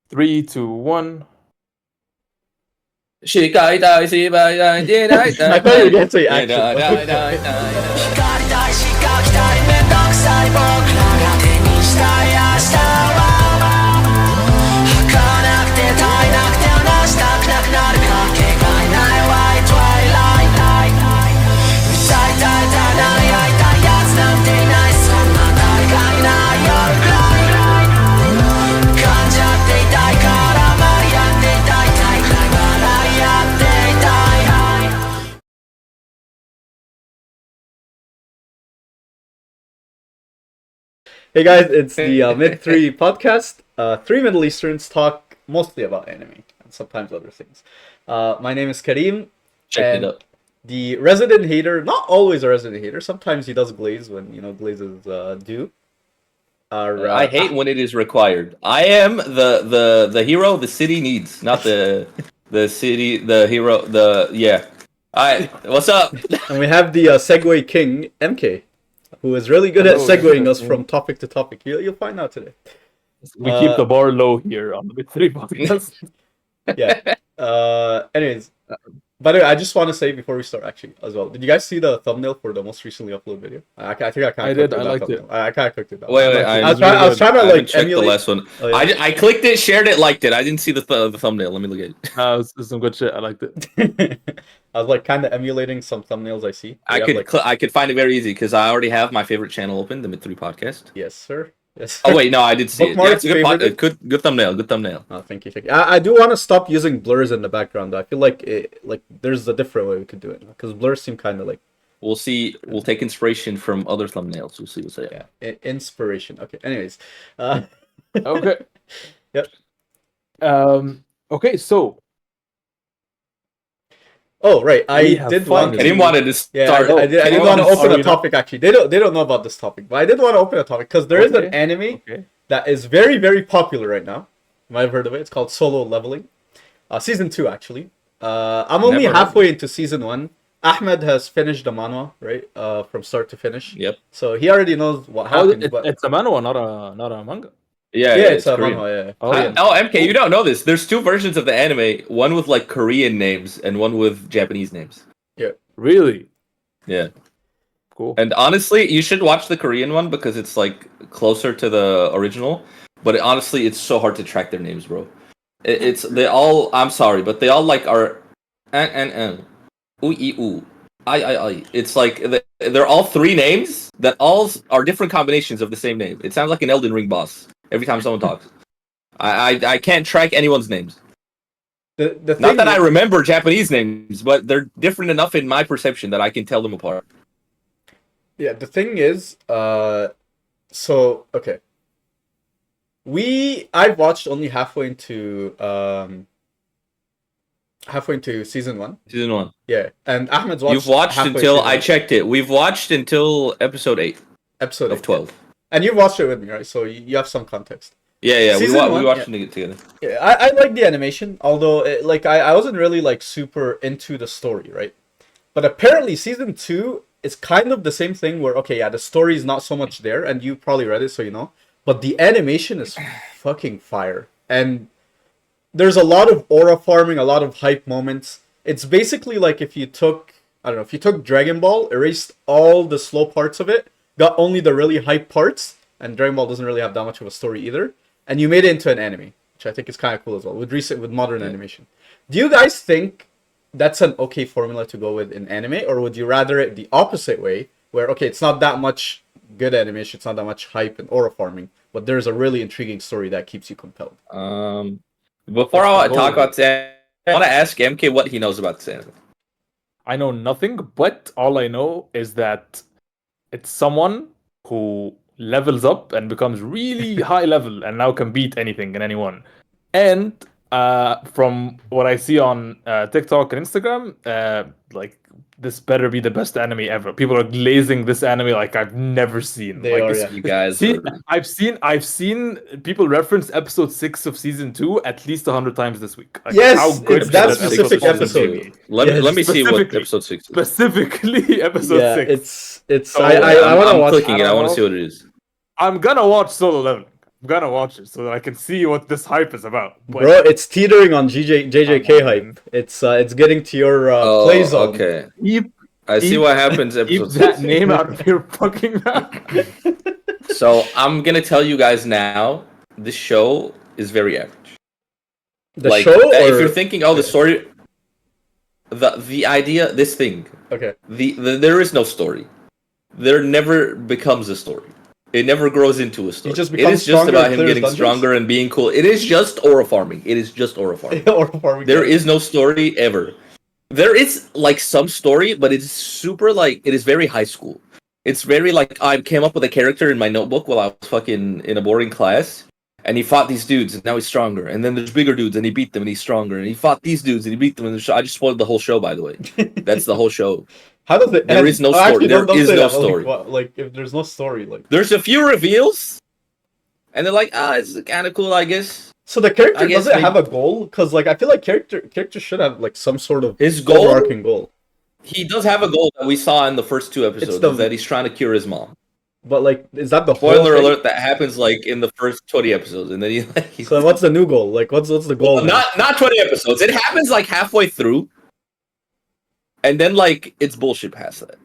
Three, two, one. I thought you were going to say action. Hey guys, it's the Mid 3 podcast. Three Middle Easterns talk mostly about anime and sometimes other things. My name is Kareem. Check it up. The resident hater, not always a resident hater, sometimes he does glaze when, glazes due. I hate when it is required. I am the hero the city needs, not the city, the hero, what's up? And we have the Segway King, MK. Who is really good at segueing us from topic to topic. You'll find out today. We keep the bar low here on the Mid 3 podcast. Yeah. Anyways, by the way, I just want to say before we start, actually, as well. Did you guys see the thumbnail for the most recently uploaded video? I think I kind of did. I liked it. I kind of clicked it. Wait. I was trying to like emulate the last one. Oh, yeah. I clicked it, shared it, liked it. I didn't see the thumbnail. Let me look at it. It was some good shit. I liked it. I was like kind of emulating some thumbnails I see. I could find it very easy because I already have my favorite channel open, the Mid 3 podcast. Yes, sir. Yes. Oh wait, no, I did see it. Yeah, it's a good thumbnail. Good thumbnail. Oh, thank you. I do want to stop using blurs in the background. Though. I feel like there's a different way we could do it because blurs seem kind of like. We'll see. We'll take inspiration from other thumbnails. We'll see what's up. Yeah, inspiration. Okay. Anyways. Okay. Yep. Okay. So. Oh right, I didn't want to start. Yeah, I didn't want to open a topic. Actually, they don't know about this topic, but I did want to open a topic because there is an anime that is very, very popular right now. You might have heard of it. It's called Solo Leveling, season 2 actually. I'm only halfway into season 1. Ahmed has finished the manhwa, right? From start to finish. Yep. So he already knows what happened. It's a manhwa, not a manga. Yeah, it's a manhwa. Yeah. MK, you don't know this. There's 2 versions of the anime. One with like Korean names and one with Japanese names. Yeah. Really? Yeah. Cool. And honestly, you should watch the Korean one because it's like closer to the original. But honestly, it's so hard to track their names, bro. They all. I'm sorry, but they all like are ooh. I. It's like they're all 3 names that all are different combinations of the same name. It sounds like an Elden Ring boss every time someone talks. I can't track anyone's names. Not that I remember Japanese names, but they're different enough in my perception that I can tell them apart. Yeah, the thing is, okay. I've watched only halfway into season 1. Season 1. Yeah, and Ahmed's watched. You've watched until I checked it. We've watched until episode 8. Episode 8 of 12. And you've watched it with me, right? So you have some context. Yeah. We watched it together. Yeah, I like the animation, although I wasn't really like super into the story, right? But apparently season 2 is kind of the same thing where the story is not so much there, and you probably read it, so you know. But the animation is fucking fire, and there's a lot of aura farming, a lot of hype moments. It's basically like if you took Dragon Ball, erased all the slow parts of it, got only the really hype parts, and Dragon Ball doesn't really have that much of a story either, and you made it into an anime, which I think is kind of cool as well, with modern animation. Do you guys think that's an okay formula to go with in anime, or would you rather it the opposite way, where, it's not that much good animation, it's not that much hype and aura farming, but there's a really intriguing story that keeps you compelled? Before I talk about that, I want to ask MK what he knows about this anime. I know nothing, but all I know is that it's someone who levels up and becomes really high level and now can beat anything and anyone. And from what I see on TikTok and Instagram, this better be the best anime ever. People are glazing this anime like I've never seen. You guys. I've seen people reference episode 6 of season 2 at least 100 times this week. Yes, how good it's that specific episode. Let me see what episode 6 is. Specifically episode 6. It's. I want to watch. Clicking it. I want to see what it is. I'm gonna watch Solo Leveling. I'm gonna watch it so that I can see what this hype is about. But Bro, it's teetering on JJK Come on, hype. man. It's getting to your play Oh, zone. okay. keep I see keep what happens. keep Episode that 6. name out of your fucking mouth. So I'm gonna tell you guys now. This show is very average. The Like, show, or if you're thinking, oh, the story, the idea, this thing, okay, there is no story. There never becomes a story. It never grows into a story. just It becomes is just stronger about and him clears getting dungeons? stronger and being cool. It is just aura farming. It is just aura farming. or farming. There is no story ever. There is like some story, but it's super like it is very high school. It's very like I came up with a character in my notebook while I was fucking in a boring class, and he fought these dudes, and now he's stronger. And then there's bigger dudes, and he beat them, and he's stronger. And he fought these dudes, and he beat them. And I just spoiled the whole show, by the way. That's the whole show. How does it There end? is no Oh, story. actually, There don't is say no that. story. Like, what, like if there's no story, like There's a few reveals, and they're like, it's kind of cool, I guess. so the character I guess doesn't they- have a goal, because like I feel like characters should have like some sort of His goal, overarching goal. he does have a goal that we saw in the first 2 episodes, the- is that he's trying to cure his mom. But like, is that the whole Spoiler thing? alert, that happens like in the first 20 episodes, and then he's So what's the new goal? Like, what's the goal? now? not 20 episodes. It happens like halfway through, and then like it's bullshit past that.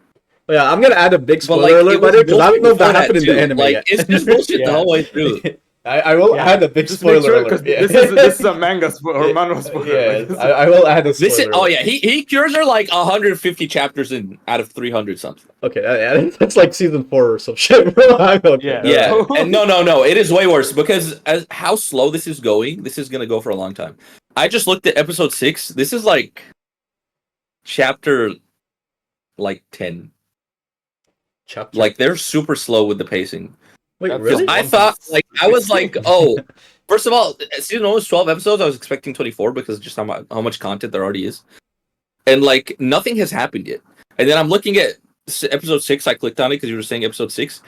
Oh, yeah, I'm gonna add a big But spoiler like alert it by was there because I don't bullshit know if that before happened in too. the anime Like yet. it's just bullshit Yeah. the whole way through. I will Yeah. add a big Just make spoiler sure, 'cause alert. Yeah. this is a manga or manhwa spoiler. Yeah, Like, this I will add a spoiler. This is alert. yeah, he cures her like 150 chapters in out of 300 something. Okay, yeah, that's like season 4 or some shit, bro. Okay, Yeah. Yeah, and no, it is way worse because as how slow this is going, this is gonna go for a long time. I just looked at episode 6. This is like chapter like 10. Chapter. Like they're super slow with the pacing. Wait, That's really? I thought like I was like, oh, first of all, season 1 was 12 episodes. I was expecting 24 because just how much content there already is, and like nothing has happened yet. And then I'm looking at episode 6. I clicked on it because you were saying episode 6.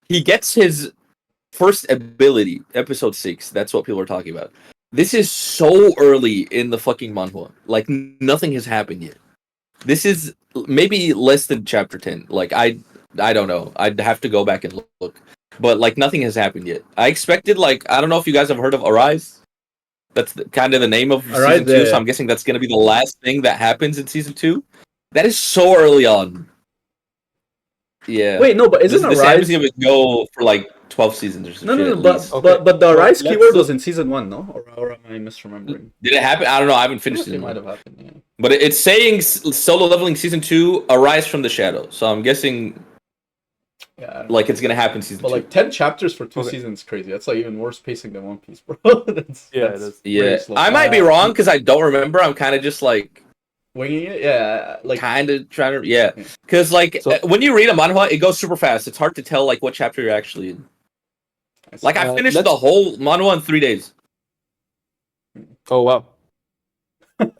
He gets his first ability, episode 6. That's what people are talking about. This is so early in the fucking manhwa. Like nothing has happened yet. This is maybe less than chapter 10. Like I don't know. I'd have to go back and look. But like nothing has happened yet. I expected like I don't know if you guys have heard of Arise. That's kind of the name of Arise, season 2. yeah. So I'm guessing that's going to be the last thing that happens in season 2. That is so early on. Yeah. Wait, no, but isn't this Arise? anime's gonna go for like 12 seasons or No, something. no, no, but Okay. but the So Arise let's keyword look- was in season 1, no? Or am I misremembering? Did it happen? I don't know. I haven't finished It it. might have happened. Yeah. But it's saying solo leveling season 2, Arise from the Shadow. So I'm guessing Yeah. I don't like know. it's gonna happen season But 2. like 10 chapters for 2 Okay. seasons, is crazy. That's like even worse pacing than One Piece, bro. that's, Yeah, that's it is. Yeah, really slow. I might be wrong because I don't remember. I'm kind of just like Winging it, yeah. Like kind of trying to yeah. Yeah. Because like So- when you read a manhwa, it goes super fast. It's hard to tell like what chapter you're actually in. Like I finished let's- the whole manhwa in 3 days. Oh wow.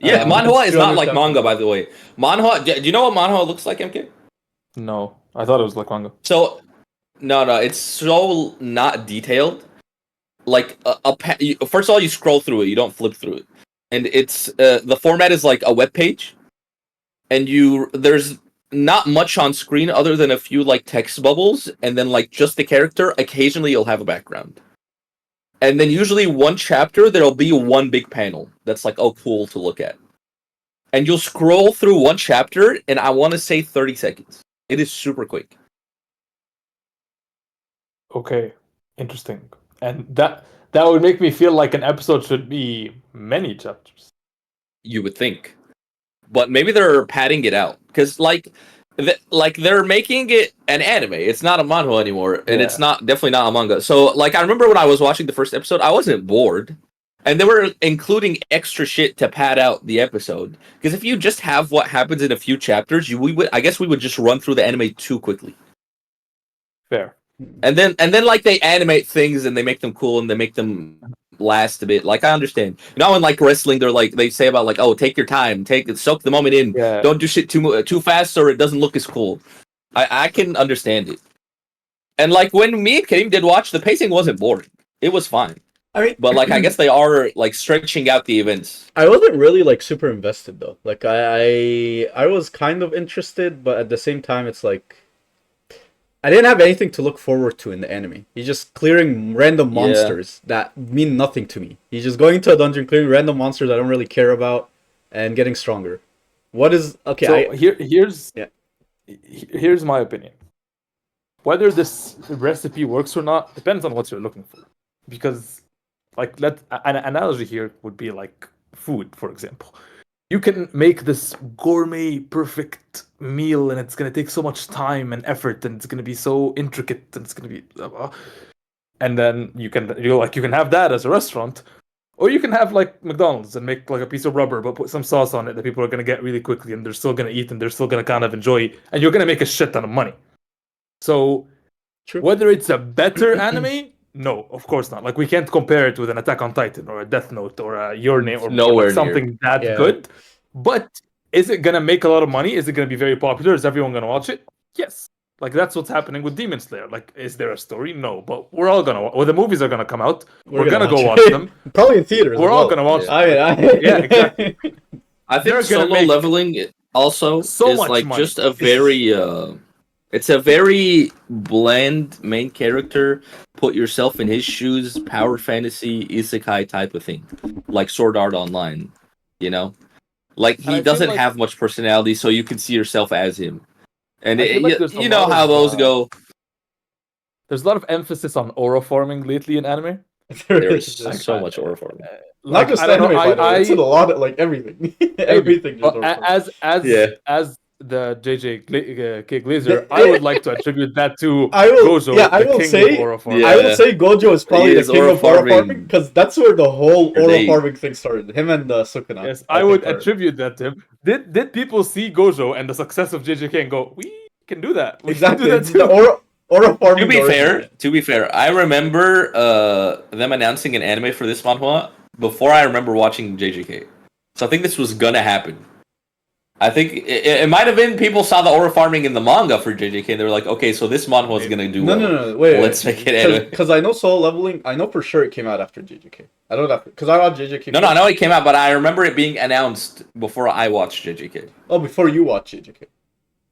Yeah, Um, manhwa is not 200 like chapters. manga, by the way. Manhwa. Do you know what manhwa looks like, MK? No, I thought it was like manga. So, no, it's so not detailed. Like first of all, you scroll through it, you don't flip through it, and it's the format is like a web page, and there's not much on screen other than a few like text bubbles, and then like just the character. Occasionally, you'll have a background, and then usually one chapter there'll be one big panel that's like oh cool to look at, and you'll scroll through one chapter, and I want to say 30 seconds. It is super quick. Okay, interesting. And that would make me feel like an episode should be many chapters. You would think, but maybe they're padding it out because like they're making it an anime. It's not a manhwa anymore, and it's definitely not a manga. So like I remember when I was watching the first episode, I wasn't bored, and they were including extra shit to pad out the episode. Because if you just have what happens in a few chapters, I guess we would just run through the anime too quickly. Fair. And then like they animate things and they make them cool and they make them last a bit. Like I understand. You know, in like wrestling, they say about like, oh, take your time, soak the moment in. Yeah. Don't do shit too fast or it doesn't look as cool. I can understand it. And like when me and Karim did watch, the pacing wasn't boring. It was fine. I mean, But like I guess they are like stretching out the events. I wasn't really like super invested though. Like I was kind of interested, but at the same time, it's like I didn't have anything to look forward to in the anime. He's just clearing random monsters that mean nothing to me. He's just going to a dungeon, clearing random monsters I don't really care about, and getting stronger. What is okay? So here's Yeah. here's my opinion. Whether this recipe works or not depends on what you're looking for. Because, like, an analogy here would be like food, for example. You can make this gourmet, perfect meal, and it's gonna take so much time and effort, and it's gonna be so intricate, and it's gonna be, and then you can have that as a restaurant, or you can have like McDonald's and make like a piece of rubber, but put some sauce on it that people are gonna get really quickly, and they're still gonna eat, and they're still gonna kind of enjoy, and you're gonna make a shit ton of money. So, True. whether it's a better anime, no, of course not. Like, we can't compare it with an Attack on Titan or a Death Note or a Your Name or Nowhere like something that Yeah. good. But is it gonna make a lot of money? Is it gonna be very popular? Is everyone gonna watch it? Yes. Like, that's what's happening with Demon Slayer. Like, is there a story? No, but we're all gonna. Well, the movies are gonna come out. We're gonna go watch them. Probably in theaters. We're as all well. gonna watch. Yeah. them. Yeah, exactly. I They're think gonna solo make leveling also so is much like money. just a very it's a very bland main character, put yourself in his shoes, power fantasy, isekai type of thing. Like Sword Art Online, you know? Like And I he feel doesn't like- have much personality, so you can see yourself as him. And I feel like there's a you know lot how of, those go. There's a lot of emphasis on aura farming lately in anime. There's Just- so much aura for me. not just I don't anime, know. by the way. It's in a lot of like everything. Everything. But Just as the K Glazer, The- I would like to attribute that to I will- Gojo, yeah, I the will king say- of aura farming. Yeah. I would say Gojo is probably He the is king aura of aura farming. farming because that's where the whole aura They- farming thing started. Him and Sukuna. Yes, I would think are- attribute that to him. Did people see Gojo and the success of JJK and go, we can do that? We Exactly. can It's do the that too. aura farming. To be fair, I remember them announcing an anime for this manhwa before I remember watching JJK. So I think this was gonna happen. I think it might have been people saw the aura farming in the manga for JJK and they were like, okay, so this manhwa is gonna do well. No. Wait. Let's make it anime. Because I know Solo Leveling. I know for sure it came out after JJK. I know that because I watched JJK. No, I know it came out, but I remember it being announced before I watched JJK. Oh, before you watched JJK.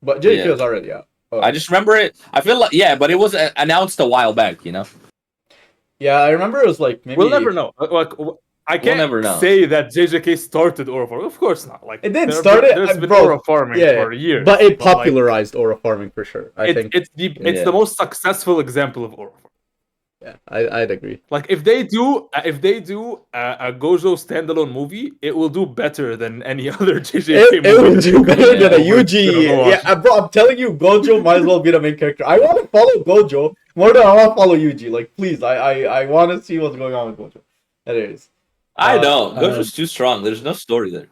But JJK Yeah. was already out. Oh. I just remember it. I feel like but it was announced a while back, you know. Yeah, I remember it was like maybe. We'll never know. Like, I can't never know. say that JJK started aura farming. Of course not. Like, It didn't there have start been- it, There's been bro. aura farming Yeah, for years, but it like, popularized aura farming for sure. I think. it's Yeah. the most successful example of aura farming. Yeah, I'd agree. Like, if they do a Gojo standalone movie, it will do better than any other JJK It movie. would do better than a Yeah, we're Yuji. gonna go Yeah, bro, I'm telling you, Gojo might as well be the main character. I want to follow Gojo more than I want to follow Yuji. Like, please, I want to see what's going on with Gojo. That is. I don't. Uh, Gojo's too strong. There's no story there.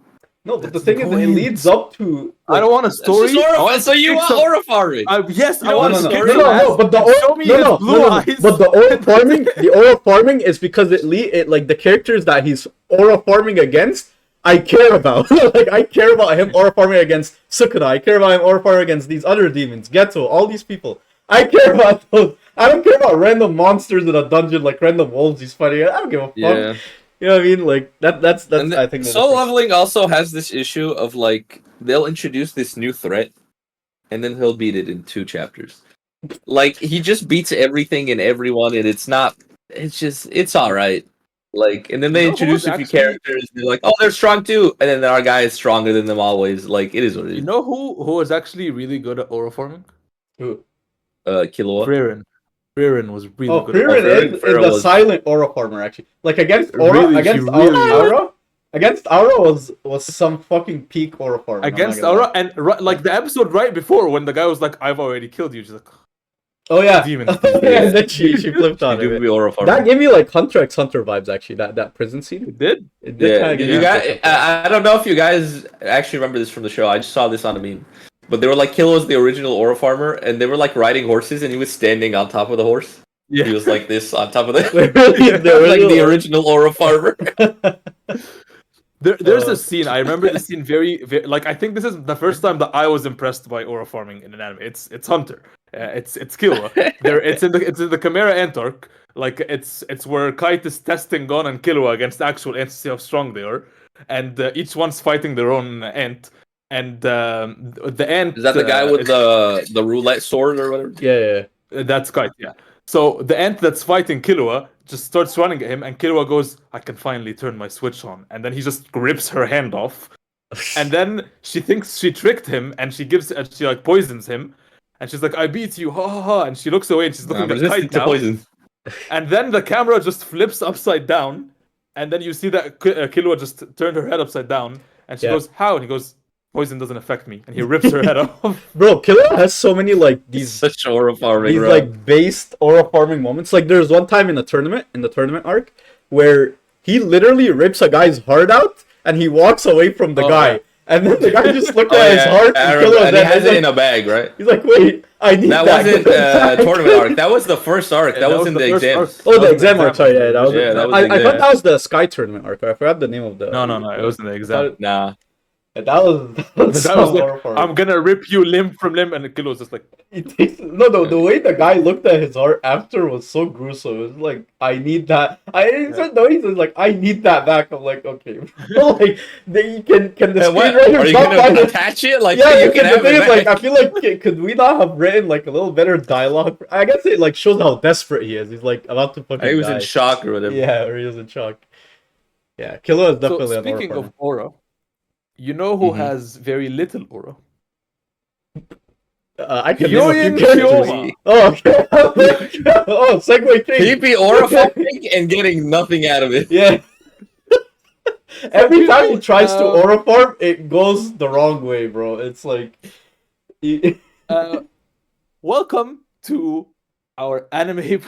No, but the That's thing the is, it point. leads up to. I don't want a story. It's just I aura, want so you to want kick some- aura farming? Yes, I No, want no, to no, kick no, some ass. but the Show me his blue eyes. But the aura farming, is because it like the characters that he's aura farming against, I care about. Like, I care about him aura farming against Sukuna. I care about him aura farming against these other demons, Geto, all these people. I care about those. I don't care about random monsters in a dungeon, like random wolves he's fighting. I don't give a fuck. Yeah. You know what I mean? Like that's And I think. Soul Leveling also has this issue of like they'll introduce this new threat, and then he'll beat it in 2 chapters. Like he just beats everything and everyone, and it's not. It's just it's all right. Like, and then they You know who introduce was a few actually- characters. And they're like, oh, they're strong too, and then our guy is stronger than them always. Like it is what it You is. know who is actually really good at aura farming? Who? Killua. Frieren was really Oh, good. At Frieren Frieren is the was- silent aura farmer actually. Like against aura, Really, against she really aura, against aura was some fucking peak aura farming. I'm not against gonna lie. Aura, and like the episode right before when the guy was like, "I've already killed you," she's like, Oh yeah, Demon. yeah. And then she flipped on She do it. be aura farming. That gave me like Hunter x Hunter vibes actually. That prison scene. "It did." It did Yeah, kind of give you me guys. Hunter x Hunter. I don't know if you guys actually remember this from the show. I just saw this on a meme, but they were like Killua's the original aura farmer, and they were like riding horses, and he was standing on top of the horse. Yeah. He was like this on top of the. Really? like the original aura farmer. There's a scene. I remember the scene very, like, I think this is the first time that I was impressed by aura farming in an anime. It's Hunter. It's Killua. It's in the Chimera Ant-Arc. Like it's where Kite is testing Gon and Killua against actual ants to see how strong they are, and each one's fighting their own ant. And the ant Is that the guy with the roulette sword or whatever? Yeah. That's Kite, yeah. So the ant that's fighting Killua just starts running at him, and Killua goes, "I can finally turn my switch on." And then he just rips her hand off, and then she thinks she tricked him, and she like poisons him, and she's like, "I beat you, ha ha ha!" And she looks away, and she's looking I'm at Kite resistant to now. poison. And then the camera just flips upside down, and then you see that Killua just turned her head upside down, and she goes, "How?" And he goes, "Poison doesn't affect me," and he rips her head off. Bro, Killua has so many like these Such aura farming, these bro. like based aura farming moments. Like there's one time in the tournament arc, where he literally rips a guy's heart out and he walks away from the guy. Yeah. And then the guy just looked Oh, at his yeah. heart I and remember. Killua And he then has he's it in like, a bag, right? he's like, wait, I need That that. wasn't tournament arc. That was the first arc. Yeah, That was in the first exams. arc. Oh, the That was exam arc. Sorry, yeah, that was. Yeah, that was I the thought exam. that was the Sky tournament arc. I forgot the name of the. No, it was in the exam. Nah. That was That so was like, horrifying. "I'm gonna rip you limb from limb," and Killua was just like, No, the way the guy looked at his art after was so gruesome. It was like, I need that. He's like, I need that back. I'm like, okay. like, can the What? screenwriter Are you stop gonna by the- attach it? Like, Yeah, you because can the have thing it is, like, back. I feel like, could we not have written like a little better dialogue? I guess it like shows how desperate he is. He's like about to fucking He was die. in shock or whatever. Yeah, or he was in shock. Yeah, Killua is definitely so an aura speaking farmer. of aura, you know who Mhm. has very little aura? I can name a Yoyin few characters. Ryoma. Oh, okay. Oh, Segway King. He'd be aura farming and getting nothing out of it. Yeah. Every time he tries to Uh, aura farm, it goes the wrong way, bro. It's like, Welcome to our anime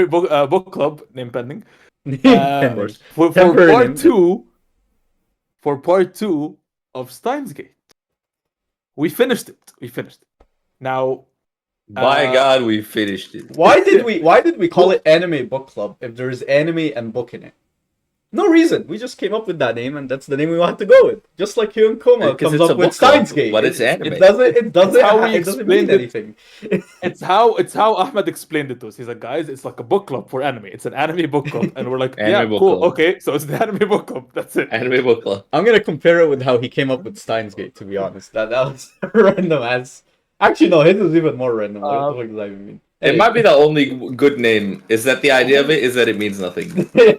book club name pending. Pending. For Temporary part name. two of Steins Gate. We finished it. Now, By God, we finished it. Why did we call it anime book club if there's anime and book in it? No reason. We just came up with that name, and that's the name we want to go with. Just like Hugh and Koma Because comes it's a up with book club, Steins Gate. but it's anime. It doesn't how we it doesn't explained mean it. anything. it's how Ahmed explained it to us. He's like, "Guys, it's like a book club for anime. It's an anime book club," and we're like, Anime "Yeah, book cool, club. okay." So it's the anime book club. That's it. Anime book club. I'm gonna compare it with how he came up with Steins Gate. To be honest, that was random as. Actually, no, his was even more random. What the fuck does that even mean? It might be the only good name. Is that the idea of it? Is that it means nothing?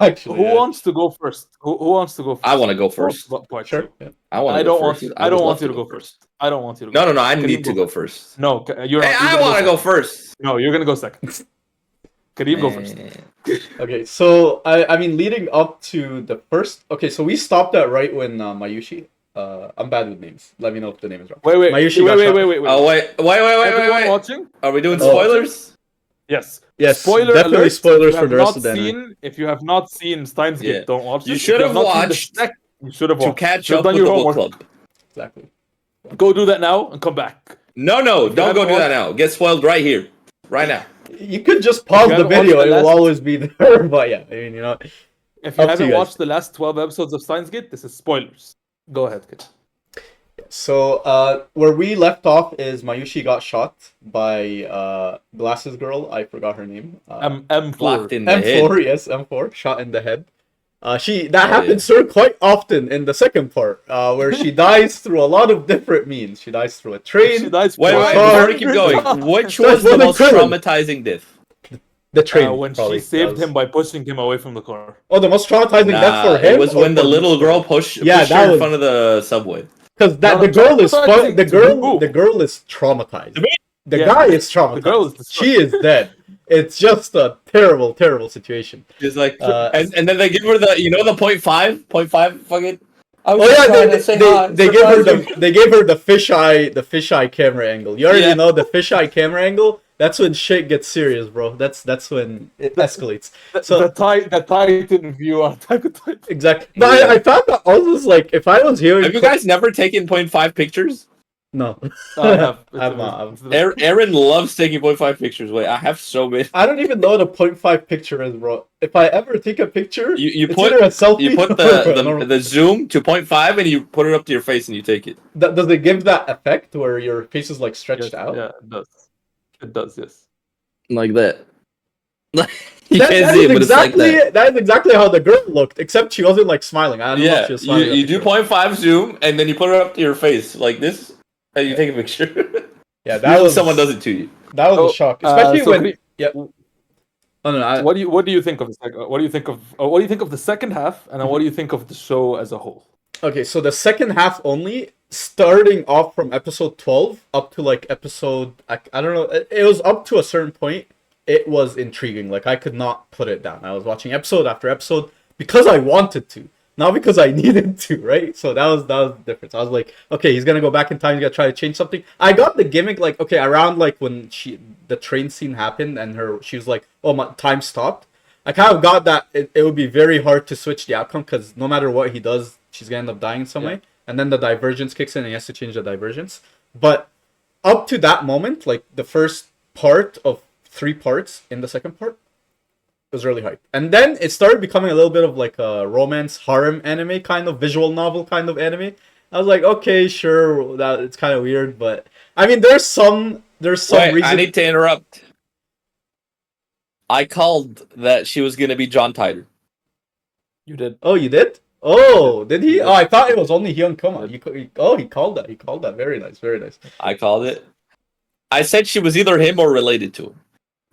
Actually, Who yeah. wants to go first? Who wants to go first? I want to go first. Part Sure. two. Yeah. I want. I don't want. first. I don't would want love you to go first. I don't want you to. Go No. I Kareem, need to go first. No, you're. Hey, I want to go first. No, you're gonna go second. Kareem, go first. Okay, so I mean, leading up to the first. Okay, so we stopped at right when Mayushi. I'm bad with names. Let me know if the name is wrong. Wait. Mayushi got shot. Wait. Oh wait. Everyone watching? Are we doing Oh. spoilers? Yes. Yes, Spoiler definitely alert. spoilers If for you the have rest of the not anime. seen, if you have not seen Steins Gate, Yeah. don't watch it. You If should have have not seen the watched you should have To watched. catch You've up done with the your book homework. club. Exactly. Go do that now and come back. No, don't go haven't do that now. Get spoiled right here, right now. You could just pause you the haven't watched video; the it will last- always be there. But yeah, I mean, you know, If you Up to haven't you guys. watched the last 12 episodes of Steins Gate, this is spoilers. Go ahead, kid. So, where we left off is Mayushi got shot by Glasses Girl. I forgot her name. M4. Blocked in the head. M4, yes, M4, shot in the head. That Oh, happens to her quite often in the second part, where she dies through a lot of different means. She dies through a train, She dies Wait, for- before you keep going, which was the one most incredible. traumatizing death? the train. when probably. she saved That was- him by pushing him away from the car. Oh, the most traumatizing death for him. It was or when the for- little girl pushed Yeah, her that in was- front of the subway. Because No, the girl is traumatizing to who? the girl is traumatized. The Yeah. guy is traumatized. The girl is she is dead. It's just a terrible, terrible situation. Just like, Uh, and then they give her the, the 0.5 fucking. I was Oh just yeah, trying to say hi, they gave her surprise they gave her the fisheye camera angle. You already Yeah. know the fisheye camera angle. That's when shit gets serious, bro. That's when it escalates. So the Titan view on Attack on Titan. exactly. But Yeah. I found that almost like if I was hearing Have you guys never taken 0.5 pictures? no, I have. I'm not. Aaron loves taking 0.5 pictures. Wait, I have so many. I don't even know what a 0.5 picture is, bro. If I ever take a picture, You it's put either a selfie you put or a normal- the zoom to 0.5 and you put it up to your face and you take it. Does it give that effect where your face is like stretched out? Yeah, it does. It does, yes. Like that. you That can't is see it, but it's like exactly that. that is exactly how the girl looked, except she wasn't like smiling. I don't know if Yeah, she was smiling. you do 0.5 zoom and then you put it up to your face like this and you take a picture. Yeah, that was someone does it to you. That was a shock, especially so when. Kareem, Yeah. Oh no, what do you think of the what do you think of what do you think of the second half, and then what do you think of the show as a whole? okay, so the second half only, starting off from episode 12 up to like episode, I don't know, it was up to a certain point. It was intriguing. Like I could not put it down. I was watching episode after episode because I wanted to, not because I needed to, right? So that was the difference. I was like, okay, he's gonna go back in time. He's gonna try to change something. I got the gimmick, like okay, around like when the train scene happened and she was like, oh my time stopped. I kind of got that it would be very hard to switch the outcome because no matter what he does, she's gonna end up dying in some way. And then the divergence kicks in and he has to change the divergence. But up to that moment, like the first part of 3 parts in the second part, it was really hype. And then it started becoming a little bit of like a romance harem anime kind of visual novel kind of anime. I was like, okay, sure, that it's kind of weird, but I mean, there's some Wait, reason. I need to interrupt. I called that she was gonna be John Titor. You did. Oh, you did? Oh, did he? Oh, I thought it was only Hyun Koma. He called that. He called that. Very nice. Very nice. I called it. I said she was either him or related to him.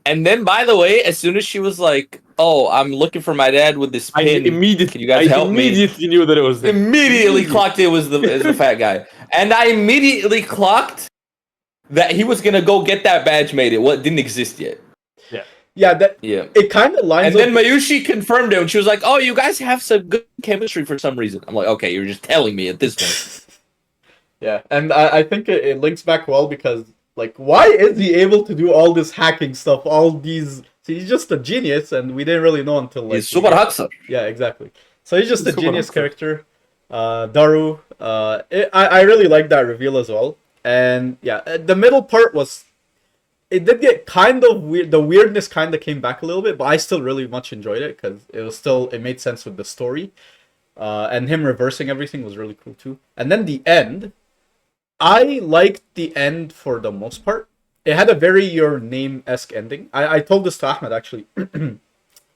And then, by the way, as soon as she was like, "Oh, I'm looking for my dad with this pin," can you guys help me? Immediately knew that it was him. Immediately clocked it was the fat guy, and I immediately clocked that he was gonna go get that badge made. It didn't exist yet. Yeah, Yeah. it kind of lines And up. then Mayushi confirmed it, and she was like, "Oh, you guys have some good chemistry for some reason." I'm like, "Okay, you're just telling me at this point." Yeah, and I think it links back well because, like, why is he able to do all this hacking stuff, all these... So he's just a genius, and we didn't really know until, like... He's super Haksa. Yeah, exactly. So he's just a Super genius Haksa. character. Daru, I really like that reveal as well. And, yeah, the middle part was... It did get kind of weird. The weirdness kind of came back a little bit, but I still really much enjoyed it because it made sense with the story. And him reversing everything was really cool too. And then the end, I liked the end for the most part. It had a very Your Name-esque ending. I told this to Ahmed actually. We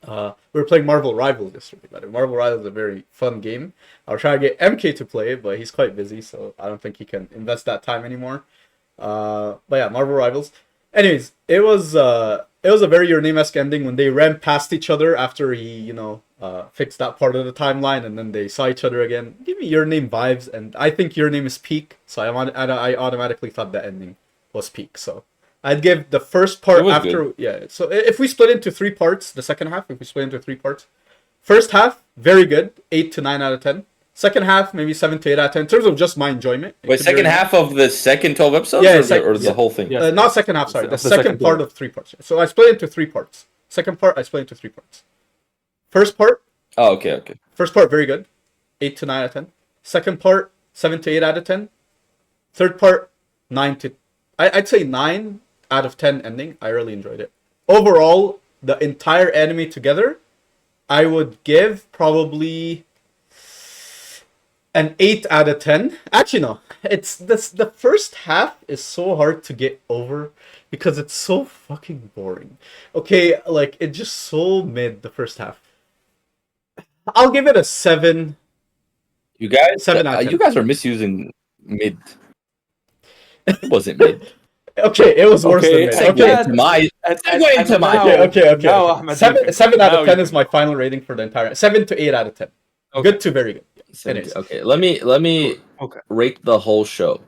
were playing Marvel Rivals yesterday, but Marvel Rivals is a very fun game. I was trying to get MK to play it, but he's quite busy, so I don't think he can invest that time anymore. But yeah, Marvel Rivals. Anyways, it was a very Your Name-esque ending when they ran past each other after he, fixed that part of the timeline, and then they saw each other again. Give me Your Name vibes, and I think Your Name is peak, so I automatically thought the ending was peak. So I'd give the first part after, good. Yeah. So if we split into 3 parts, the second half, if we split into 3 parts, first half very good, 8 to 9 out of 10. Second half, maybe 7 to 8 out of 10. In terms of just my enjoyment. Wait, second half of the second 12 episodes? Yeah, or the whole thing? Yeah. Not second half, sorry. The second part of 3 parts. So I split into 3 parts. Second part, I split into 3 parts. First part. Oh, okay. First part, very good. 8 to 9 out of 10. Second part, 7 to 8 out of 10. Third part, 9 to... I'd say 9 out of 10 ending. I really enjoyed it. Overall, the entire anime together, I would give probably... an 8 out of 10. Actually, no. It's this. The first half is so hard to get over because it's so fucking boring. Okay, like it's just so mid. The first half. I'll give it a 7. You guys, 7 out of 10. You guys are misusing mid. It wasn't mid. Okay, it was worse than mid. Okay, Okay. Now, 7 out of 10 is my final rating for the entire. 7 to 8 out of 10. Okay. Good to very good. Anyways. Okay, let me rate the whole show.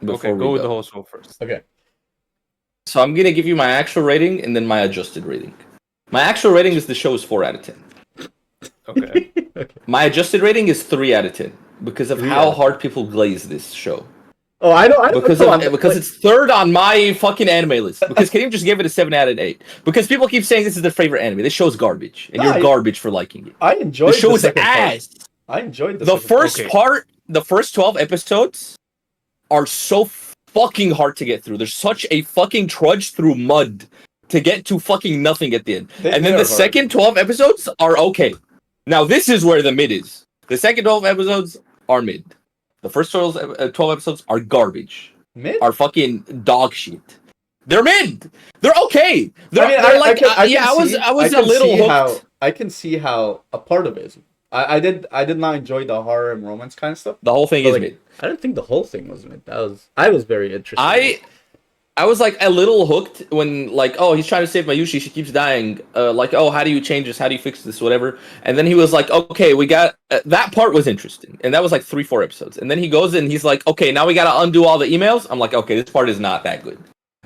Okay, go with the whole show first. Okay. So I'm gonna give you my actual rating and then my adjusted rating. My actual rating is the show is 4 out of 10. Okay. My adjusted rating is 3 out of 10 because of how hard people glaze this show. Oh, I don't because it's third on my fucking anime list. Because Kareem just gave it a 7 out of 8. Because people keep saying this is their favorite anime. This show's garbage, and you're garbage for liking it. I enjoyed the show's ass. I enjoyed the first part. The first 12 episodes are so fucking hard to get through. There's such a fucking trudge through mud to get to fucking nothing at the end. And then the second 12 episodes are okay. Now this is where the mid is. The second 12 episodes are mid. The first 12 episodes are garbage. Mid? Are fucking dog shit. They're mid. They're okay. I was a little hooked. I can see how a part of it is. I did not enjoy the horror and romance kind of stuff. The whole thing is mid. I didn't think the whole thing was mid. I was very interested. I was like a little hooked when like, oh, he's trying to save Mayushi, she keeps dying. Like, oh, how do you change this? How do you fix this? Whatever. And then he was like, okay, we got that part was interesting, and that was like 3-4 episodes. And then he goes in, he's like, okay, now we gotta undo all the emails. I'm like, okay, this part is not that good.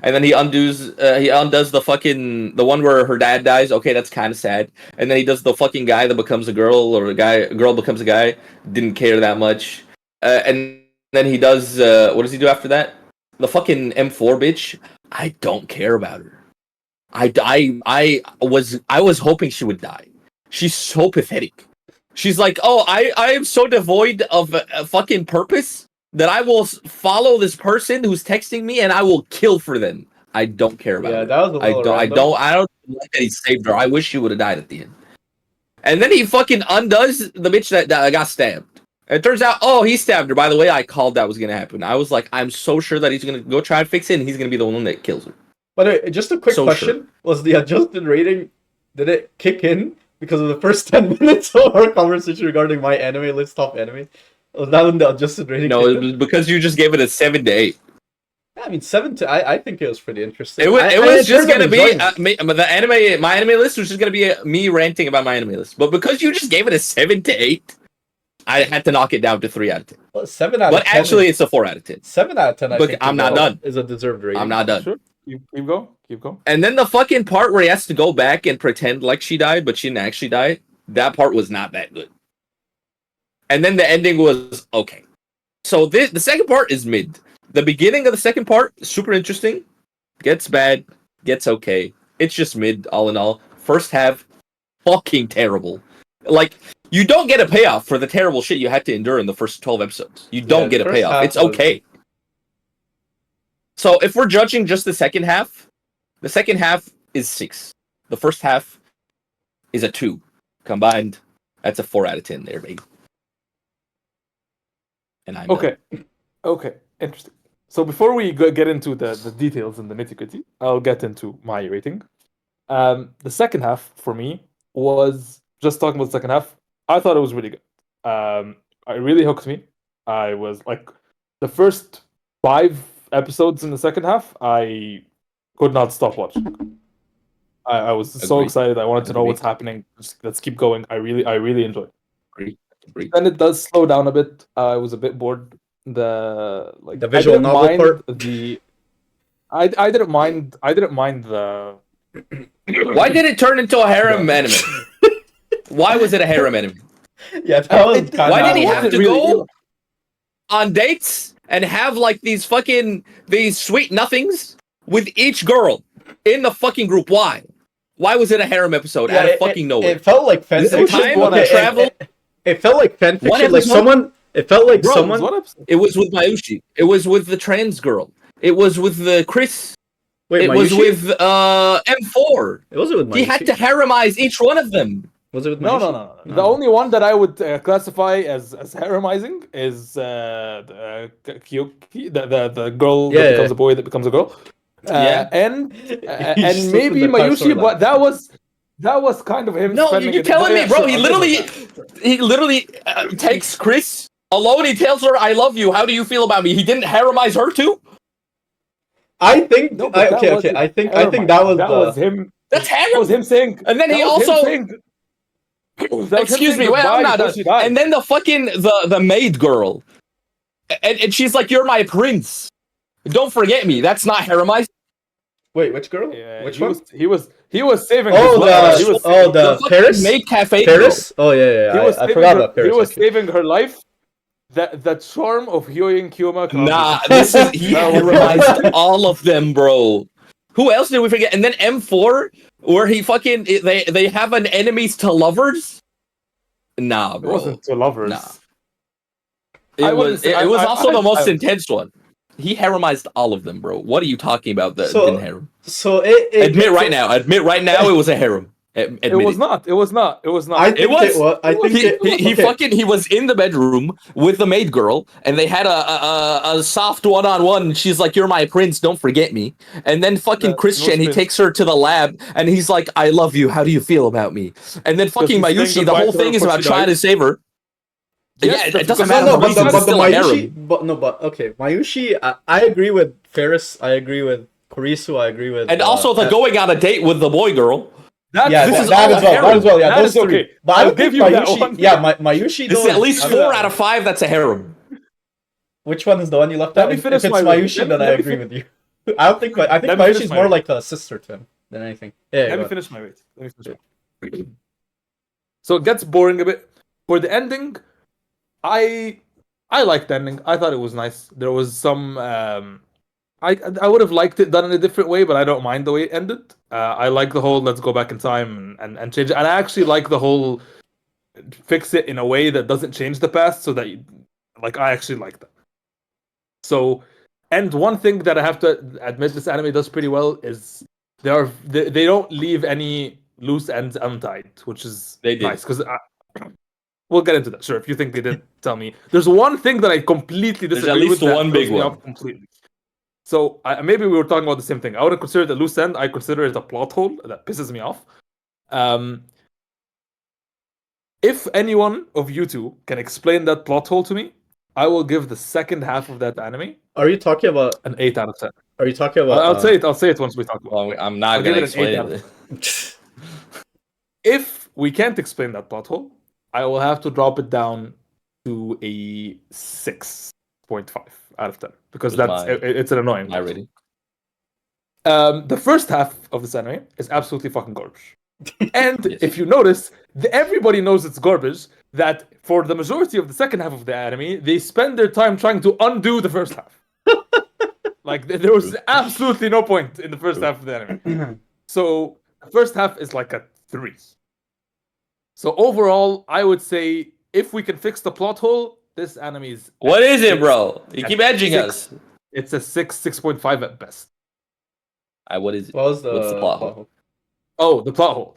And then he undoes the fucking one where her dad dies. Okay, that's kind of sad. And then he does the fucking guy that becomes a girl, or a girl becomes a guy. Didn't care that much. And then he does what does he do after that? The fucking M4 bitch. I don't care about her. I was hoping she would die. She's so pathetic. She's like, oh, I am so devoid of a fucking purpose that I will follow this person who's texting me and I will kill for them. I don't care about her. Yeah, that was a little I don't like that he saved her. I wish she would have died at the end. And then he fucking undoes the bitch that got stabbed. And it turns out, oh, he stabbed her. By the way, I called that was gonna happen. I was like, I'm so sure that he's gonna go try and fix it, and he's gonna be the one that kills her. By the way, just a quick So question: sure. was the adjusted rating, did it kick in because of the first 10 minutes of our conversation regarding my anime list, top anime? Was that when the adjusted rating? No, kicked it in? was because you just gave it a 7 to 8. Yeah, I mean 7 to. I think it was pretty interesting. It was just gonna be enjoying my anime list was just gonna be me ranting about my anime list. But because you just gave it a 7 to 8, I had to knock it down to 3 out of 10. Well, 7 out of But 10. actually, it's a 4 out of 10. 7 out of 10. I Look, think I'm not done. is a deserved rating. I'm not done. Sure. Keep going. Keep going. And then the fucking part where he has to go back and pretend like she died, but she didn't actually die. That part was not that good. And then the ending was okay. So the second part is mid. The beginning of the second part, super interesting. Gets bad, gets okay. It's just mid, all in all. First half, fucking terrible. Like, you don't get a payoff for the terrible shit you had to endure in the first 12 episodes. You don't get a first payoff. half It's was- okay. So if we're judging just the second half is 6. The first half is a 2. Combined, that's a 4 out of 10 there, baby. And I'm Okay. Okay. Interesting. So before we get into the details and the nitty-gritty, I'll get into my rating. The second half for me was just talking about the second half. I thought it was really good. It really hooked me. I was like the first 5 episodes in the second half, I could not stop watching. I was so Agreed. excited. I wanted to know Agreed. what's happening. Just, let's keep going. I really enjoyed it. Agreed. Then it does slow down a bit. I was a bit bored. The visual novel part? I didn't mind the Why did it turn into a harem anime? Why was it a harem anime? Yeah, that was kind Why did he wasn't have to really- go on dates and have like these sweet nothings with each girl in the fucking group? Why? Why was it a harem episode out of fucking nowhere? It felt like fan This fiction. time when I travel- It felt like fan One fiction. Like episode? someone. It felt like Bro, someone. what episode? It was with Mayushi. It was with the trans girl. It was with the Chris. Wait, It was Mayushi? with M4. It wasn't with Mayushi. He had to haremize each one of them. Was it with No, Mayushi? no. The only one that I would classify as haremizing is Kyoki, the girl Yeah, that yeah. becomes a boy that becomes a girl. Yeah. And He's maybe slipping the car Mayushi, storyline. but that was kind of him. No, spending you're it- telling me, yeah, bro. sure, He I'll give literally, him that. takes Chris alone. He tells her, "I love you. How do you feel about me?" He didn't haremize her too. I think. No, but that okay. wasn't I think that was that the. was him. That's That harem. was him saying. And then he that was him also- saying- that was him Excuse saying me, wait, goodbye I'm not before done. she died. And then the fucking the maid girl, and she's like, "You're my prince. Don't forget me." That's not haremized. Wait, which girl? Yeah, which he one? was saving. Oh, his life. He the was the fucking Paris. maid cafe. Paris. Oh yeah. He was I saving forgot her, about Paris. He was actually. saving her life. The charm of Hyoin Kyoma. Girl. Nah, he haremized all of them, bro. Who else did we forget? And then M4, where he fucking they have an enemies to lovers. Nah, It bro. wasn't to lovers. Nah. I It wouldn't was. say- It was I- also the most I- intense one. He haremized all of them, bro. What are you talking about? That So- didn't harem. So it Admit right now. Admit right now. It was a harem. Admit It was not. It was not. It was not. I think It was. it was. I think He was in the bedroom with the maid girl, and they had a soft one-on-one. And she's like, "You're my prince. Don't forget me." And then fucking Yeah, Christian, he no takes her to the lab, and he's like, "I love you. How do you feel about me?" And then fucking he's saying Mayushi, the goodbye whole to her thing is before about she trying died. to save her. Yes, Yeah, it doesn't because- matter. No, The but reason the it's still a Mayushi, harem. but okay, Mayushi. I agree with Ferris. I agree with Kurisu, I agree with. And also the going on a date with the boy girl. That's, Yeah, this that, is that all as well. harem. That as well. Yeah, That those is three. okay. But I I'll don't think give you that Mayushi. one. Yeah, Mayushi. This is though, at least I 4 don't- out of 5 that's a harem. Which one is the one you left Let out? me If finish it's my Mayushi, Let me- then I let me agree fin- with you. I don't think. I think Let me finish Mayushi is my more weight. like a sister to him than anything. Yeah. Let go me ahead. finish my weight. So it gets boring a bit. For the ending, I liked the ending. I thought it was nice. There was some. I would have liked it done in a different way, but I don't mind the way it ended. I like the whole let's go back in time and change it. And I actually like the whole fix it in a way that doesn't change the past, so that I actually like that. So, and one thing that I have to admit this anime does pretty well is they don't leave any loose ends untied, which is They did. nice because we'll get into that. Sure, if you think they did, tell me. There's one thing that I completely There's disagree at least with that one throws big me one. off completely. So maybe we were talking about the same thing. I wouldn't consider it a loose end. I consider it a plot hole that pisses me off. If anyone of you two can explain that plot hole to me, I will give the second half of that anime Are you talking about? an 8 out of 10. Are you talking about? I'll say it. I'll say it once we talk about it. Well, I'm not I'll give gonna it an 8 explain out of it. If we can't explain that plot hole, I will have to drop it down to a 6.5 out of 10 because Here's it's an annoying My plot hole. rating. The first half of this anime is absolutely fucking garbage. And Yes. if you notice, everybody knows it's garbage, that for the majority of the second half of the anime, they spend their time trying to undo the first half. Like, there was True. absolutely no point in the first True. half of the anime. So, the first half is like a 3. So, overall, I would say if we can fix the plot hole, this anime is... What is it, six- bro? You keep edging 6. us. It's a 6.5 at best. What is it? What was the What's the plot hole? Oh, the plot hole.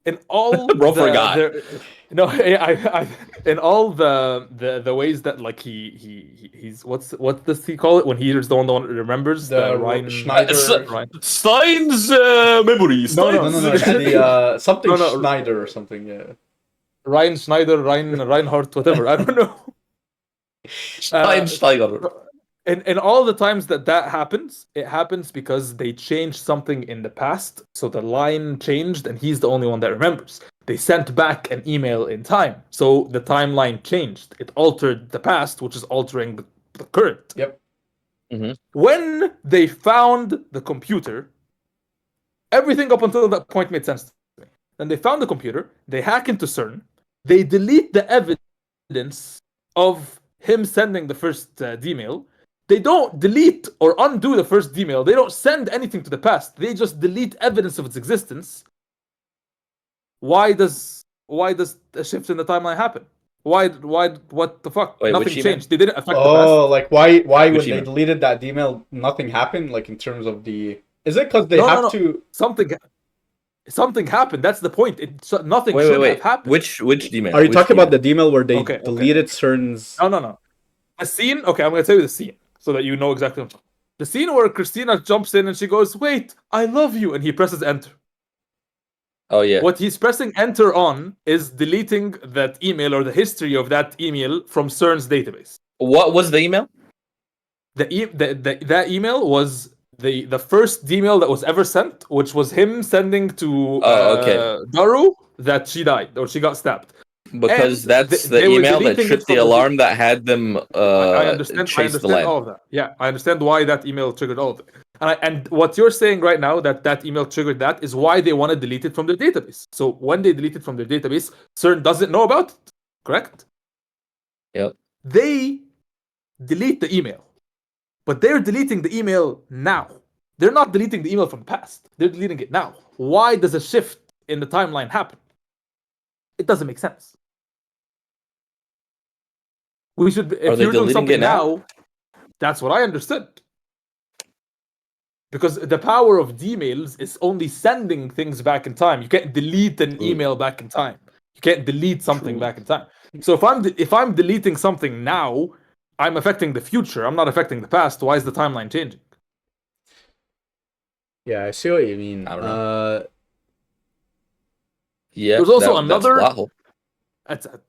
In all Bro forgot. in all the ways that like he's what does he call it when he's the one that remembers The Ryan Schneider. STEINS memories. No, No, the something No. Schneider or something. Yeah. Ryan Schneider, Reinhardt, whatever. I don't know. Steinsteiger. In all the times that happens, it happens because they changed something in the past. So the line changed, and he's the only one that remembers. They sent back an email in time, so the timeline changed. It altered the past, which is altering the current. Yep. When they found the computer, everything up until that point made sense to me. Then they found the computer, they hack into CERN, they delete the evidence of him sending the first D-mail. They don't delete or undo the first D-mail. They don't send anything to the past. They just delete evidence of its existence. Why does a shift in the timeline happen? Why what the fuck? Wait, Nothing which email? changed. They didn't affect the Oh, past. like why when Which they email? deleted that email, nothing happened. Like in terms of the, is it because they No, have no. to? Something happened. That's the point. Nothing Wait, should wait, have wait. happened. Which email? Are you Which talking about email? the email where they Okay. deleted CERN's? No. A scene. Okay, I'm gonna tell you the scene so that you know exactly what I'm talking. The scene where Christina jumps in and she goes, "Wait, I love you," and he presses enter. Oh yeah. What he's pressing enter on is deleting that email or the history of that email from CERN's database. What was the email? That email was the first email that was ever sent, which was him sending to Daru that she died or she got stabbed. Because And that's they the were email that deleting it tripped the from the- alarm that had them I understand chase the lab. all of that. Yeah, I understand why that email triggered all of it. And what you're saying right now, that email triggered that, is why they want to delete it from their database. So when they delete it from their database, CERN doesn't know about it, correct? Yep. They delete the email, but they're deleting the email now. They're not deleting the email from the past. They're deleting it now. Why does a shift in the timeline happen? It doesn't make sense. We should, if they you're doing deleting something it now? now, that's what I understood. Because the power of D-mails is only sending things back in time. You can't delete an email back in time. You can't delete something back in time. So if I'm deleting something now, I'm affecting the future. I'm not affecting the past. Why is the timeline changing? Yeah, I see what you mean. I don't know. Yeah. There's also that's another- plot hole.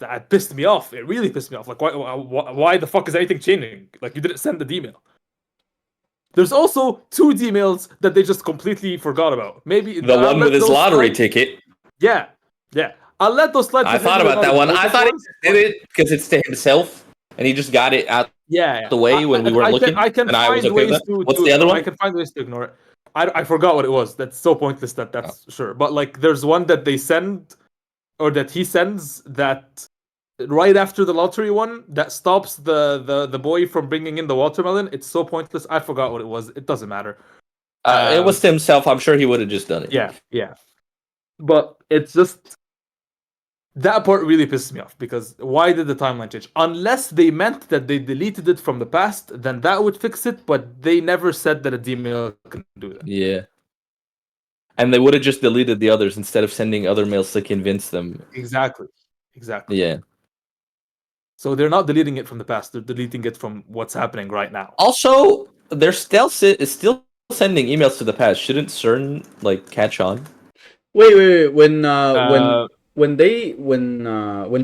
That pissed me off. It really pissed me off. Like, why the fuck is anything changing? Like, you didn't send the email. There's also 2 emails that they just completely forgot about. Maybe The I'll one let with his those lottery slide. ticket. Yeah, yeah. I'll let those slide. I thought about that one. I thought he did it because it's to himself, and he just got it out Yeah, the way when we weren't looking. I can and I was find okay with ways that. to. What's the other I one? can find ways to ignore it. I forgot what it was. That's so pointless. That's sure. But like, there's one that they send, or that he sends, that right after the lottery one that stops the boy from bringing in the watermelon. It's so pointless. I forgot what it was. It doesn't matter. It was to himself. I'm sure he would have just done it. Yeah. But it's just that part really pisses me off, because why did the timeline change? Unless they meant that they deleted it from the past, then that would fix it. But they never said that a Gmail can do that. Yeah. And they would have just deleted the others instead of sending other mails to convince them. Exactly. Yeah. So they're not deleting it from the past. They're deleting it from what's happening right now. Also, they're still sending emails to the past. Shouldn't CERN like catch on? Wait. When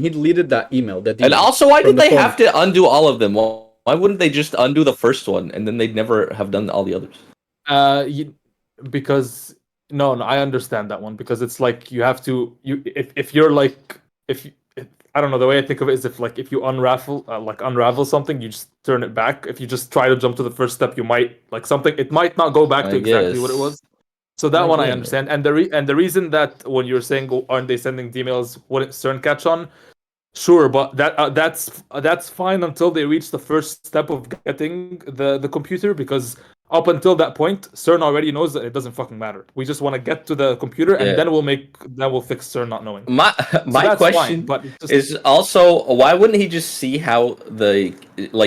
he deleted that email, that And also, why from did the they phone- have to undo all of them? Why wouldn't they just undo the first one and then they'd never have done all the others? Because no, I understand that one, because it's like you have to if you're like if I don't know, the way I think of it is if you unravel something, you just turn it back. If you just try to jump to the first step, you might it might not go back to exactly what it was. So that one I understand, and the reason that when you're saying aren't they sending emails, wouldn't CERN catch on? Sure, but that's fine until they reach the first step of getting the computer, because up until that point, CERN already knows that it doesn't fucking matter. We just want to get to the computer, and then we'll fix CERN not knowing. My question is also, why wouldn't he just see how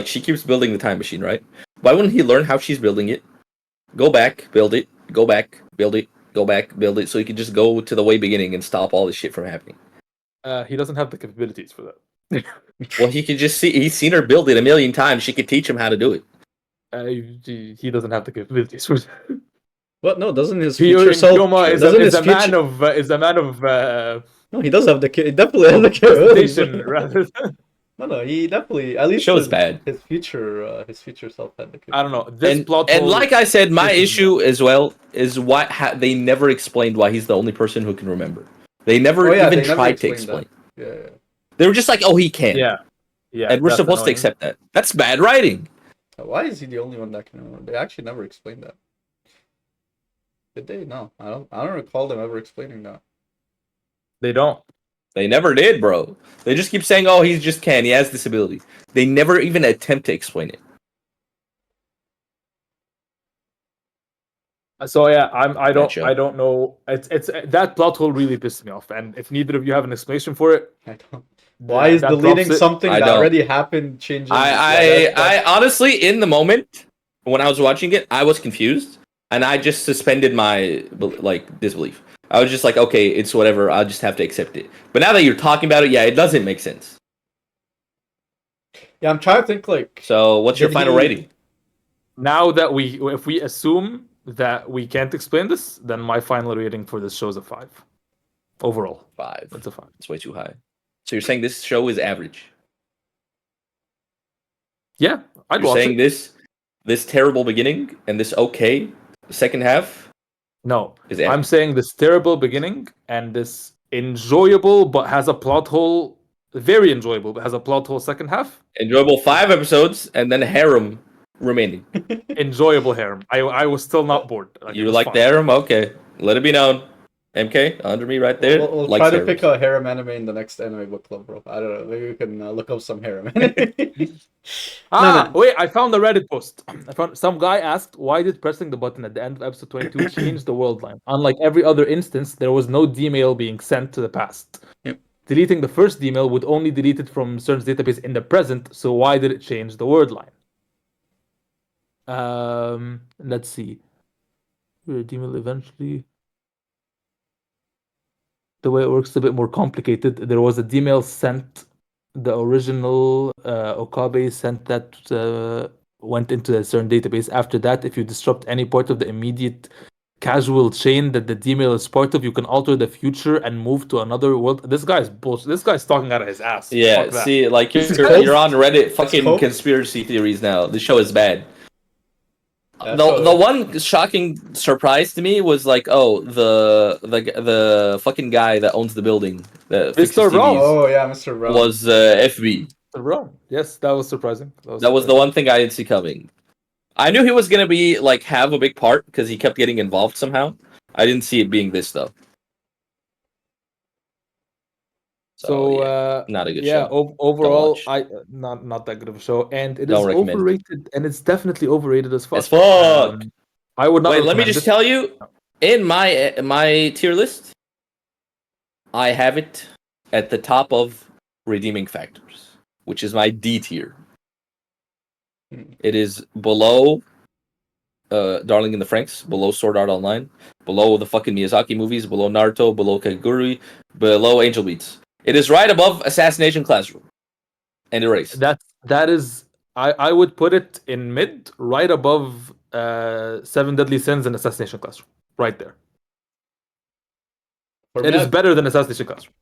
she keeps building the time machine, right? Why wouldn't he learn how she's building it? Go back, build it, go back, build it, go back, build it, so he can just go to the way beginning and stop all this shit from happening. He doesn't have the capabilities for that. Well, he could just he's seen her build it a million times. She could teach him how to do it. He doesn't have the capabilities for that. What? No, doesn't his future self? Is a man of. No, he does have the. He definitely has the capabilities. Rather than... No, he definitely at least shows bad. His future self had the capabilities. I don't know. This plot and like I said, my issue as well is they never explained why he's the only person who can remember. They never even tried to explain. Yeah. They were just like, "Oh, he can." Yeah. And we're supposed to accept that. That's bad writing. Why is he the only one that can remember? They actually never explained that. Did they? No, I don't recall them ever explaining that. They don't. They never did, bro. They just keep saying, "Oh, he just can. He has disability." They never even attempt to explain it. So yeah, I don't know. It's that plot hole really pissed me off. And if neither of you have an explanation for it, I don't. Why is deleting something that already happened changing? I honestly, in the moment when I was watching it, I was confused, and I just suspended my disbelief. I was just like, okay, it's whatever. I'll just have to accept it. But now that you're talking about it, yeah, it doesn't make sense. Yeah, I'm trying to think So, what's your final rating? Now that if we assume that we can't explain this, then my final rating for this show is a 5. Overall, 5. It's a 5. It's way too high. So you're saying this show is average? Yeah, I'd you're watch saying it. This terrible beginning and this okay second half? No, I'm saying this terrible beginning and this enjoyable but has a plot hole, very enjoyable but has a plot hole second half. Enjoyable 5 episodes and then harem remaining. Enjoyable harem. I was still not bored. You like the harem? Okay, let it be known. MK, under me right there. We'll try to pick a harem anime in the next anime book club, bro. I don't know. Maybe we can look up some harem anime. Wait, I found a Reddit post. Some guy asked, why did pressing the button at the end of episode 22 change the world line? Unlike every other instance, there was no D-mail being sent to the past. Yep. Deleting the first D-mail would only delete it from CERN's database in the present, so why did it change the word line? Let's see. D-mail eventually... The way it works is a bit more complicated. There was a D-mail sent, the original Okabe sent that went into a certain database. After that, if you disrupt any part of the immediate casual chain that the D-mail is part of, you can alter the future and move to another world. This guy's bullshit. This guy's talking out of his ass. Yeah, see, you're on Reddit fucking conspiracy theories now. This show is bad. The one shocking surprise to me was like, oh, the fucking guy that owns the building, that fixes Mr. Brown. TVs, Oh yeah, Mr. Brown. was FB. Wrong. Yes, that was surprising. That was the one thing I didn't see coming. I knew he was gonna be like have a big part because he kept getting involved somehow. I didn't see it being this though. So yeah, not a good yeah, show. overall, watch. not that good of a show, and it is Don't recommend. overrated, and it's definitely overrated as fuck. As fuck. I would not. Wait, let me recommend just it. tell you, in my tier list, I have it at the top of redeeming factors, which is my D tier. It is below Darling in the Franxx, below Sword Art Online, below the fucking Miyazaki movies, below Naruto, below Kaguri, below Angel Beats. It is right above Assassination Classroom and Erase. That is, I would put it in mid, right above Seven Deadly Sins and Assassination Classroom, right there. It is better than Assassination Classroom.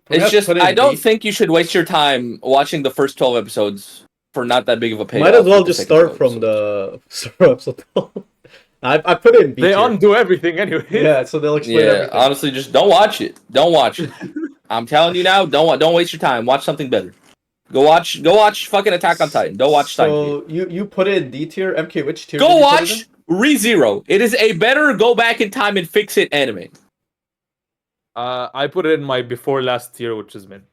It's just, I don't think you should waste your time watching the first 12 episodes for not that big of a payoff. Might as well just start from the episode 12. I put it in B They tier. undo everything anyway. Yeah, so they'll explain everything. Honestly, just don't watch it. Don't watch it. I'm telling you now, don't waste your time. Watch something better. Go watch fucking Attack on Titan. Don't watch Steins So you put it in D tier. MK, which tier? Go watch ReZero. It is a better go back in time and fix it anime. I put it in my before last tier, which is mid.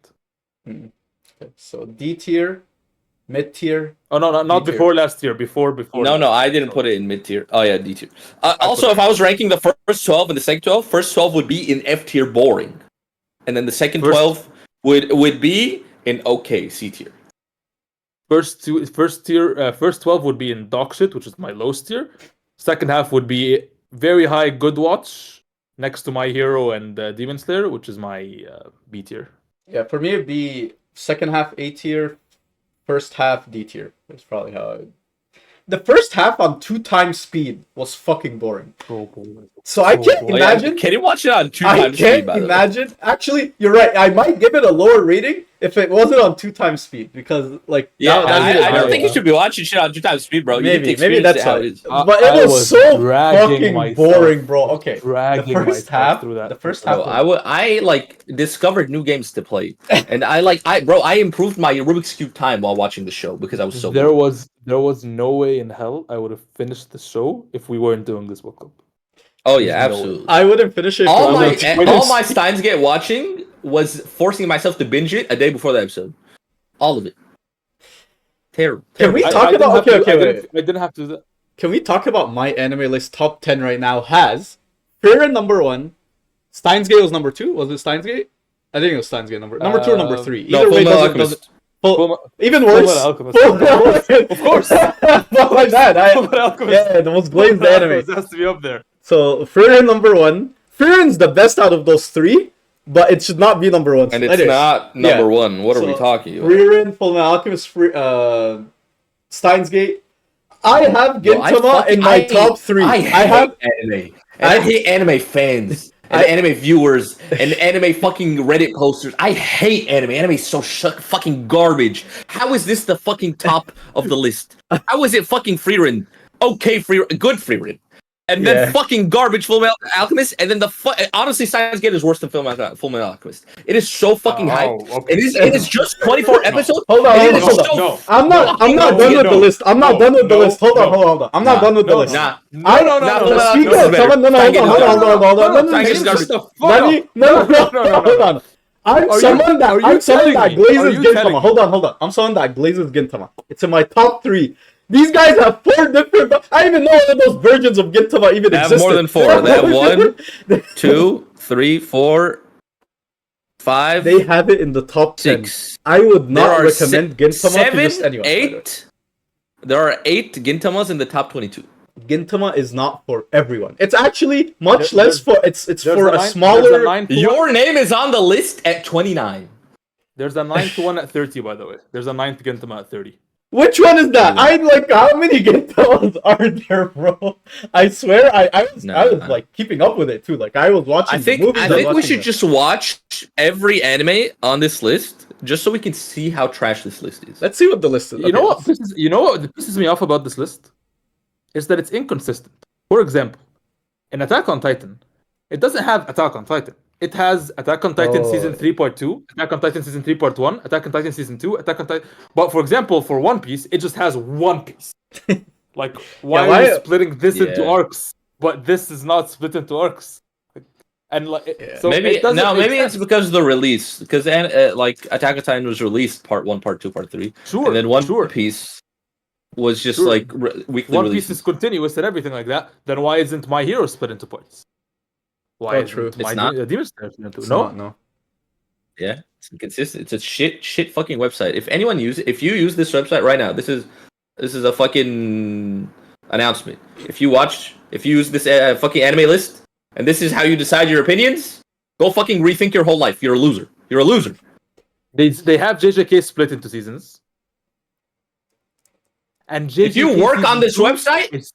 Okay, so D tier, mid tier. Oh no, not before last tier. Before. No, I didn't put it in mid tier. Oh yeah, D tier. Also, if I was ranking the first 12 and the second 12, first 12 would be in F tier, boring, and then the second 12 would be in okay, C tier. First 12 would be in dog shit, which is my lowest tier. Second half would be very high, good watch, next to My Hero and Demon Slayer, which is my B tier. Yeah, for me it'd be second half A tier, first half D tier. That's probably how the first half on 2x speed was fucking boring. So I can't imagine. Can you watch it on 2x speed? I can't imagine. Actually, you're right. I might give it a lower rating if it wasn't on 2x speed because, like, I don't think you should be watching shit on 2x speed, bro. Maybe that's how it is. But I it was so dragging fucking boring, bro. Okay, the first half. I like discovered new games to play, and I improved my Rubik's Cube time while watching the show because I was so. There was no way in hell I would have finished the show if we weren't doing this book club. Oh yeah, absolutely. I wouldn't finish it. All my Steins Gate watching was forcing myself to binge it a day before the episode. All of it. Terrible. Can we talk about? Okay. I didn't have to do that. Can we talk about my anime list top 10 right now? Has Frieren number 1, Steins Gate was number 2. Was it Steins Gate? I think it was Steins Gate number 2 or number 3. Either way, doesn't even worse. Of course. My bad. Yeah, the most glazed anime. It has to be up there. So Frieren number 1. Frieren's the best out of those 3, but it should not be number 1. And it's not number 1. What are we talking about? Frieren, Fullmetal Alchemist, Steins Gate. I have Gintama in my top 3. I have anime. I hate anime fans. And anime viewers and anime fucking Reddit posters. I hate anime. Anime is so fucking garbage. How is this the fucking top of the list? How is it fucking Frieren? Okay, good Frieren. And then fucking garbage Fullmetal Alchemist. And then honestly, Steins Gate is worse than Fullmetal Alchemist. It is so fucking hyped. Okay. It is just 24 episodes. Hold on. No. I'm not done with the list. I'm not done with the list. Hold on. I'm not done with the list. No. Hold on. I'm someone that glazes Gintama. Hold on. I'm someone that glazes Gintama. It's in my top 3. These guys have 4 different. I even know one of those versions of Gintama even existed. They have more than 4. They have 1, 2, 3, 4, 5. They have it in the top 10. 6. I would not recommend Gintama to just anyone. 8. There are 8 Gintamas in the top 22. Gintama is not for everyone. It's actually much less for. It's for a smaller. Your name is on the list at 29. There's a 9th one at 30, by the way. There's a 9th Gintama at 30. Which one is that? I like how many Gintamas are there, bro? I swear, I was like keeping up with it too. Like I was watching. I think we should just watch every anime on this list just so we can see how trash this list is. Let's see what the list is. You know what pisses me off about this list is that it's inconsistent. For example, in Attack on Titan, it doesn't have Attack on Titan. It has Attack on Titan Season 3 Part 2, Attack on Titan Season 3 Part 1, Attack on Titan Season 2, Attack on Titan... But for example, for One Piece, it just has One Piece. Like, why are you splitting this into arcs, but this is not split into arcs? And like, so maybe maybe it's because of the release, because like Attack on Titan was released Part 1, Part 2, Part 3, and then One Piece was just like weekly One releases. Piece is continuous and everything like that. Then why isn't My Hero split into parts? Why isn't Demon Slayer split into? No. Yeah, it's inconsistent. It's a shit fucking website. If you use this website right now, this is a fucking announcement. If you use this fucking anime list, and this is how you decide your opinions, go fucking rethink your whole life. You're a loser. You're a loser. They have JJK split into seasons. And JJK if you work on this website,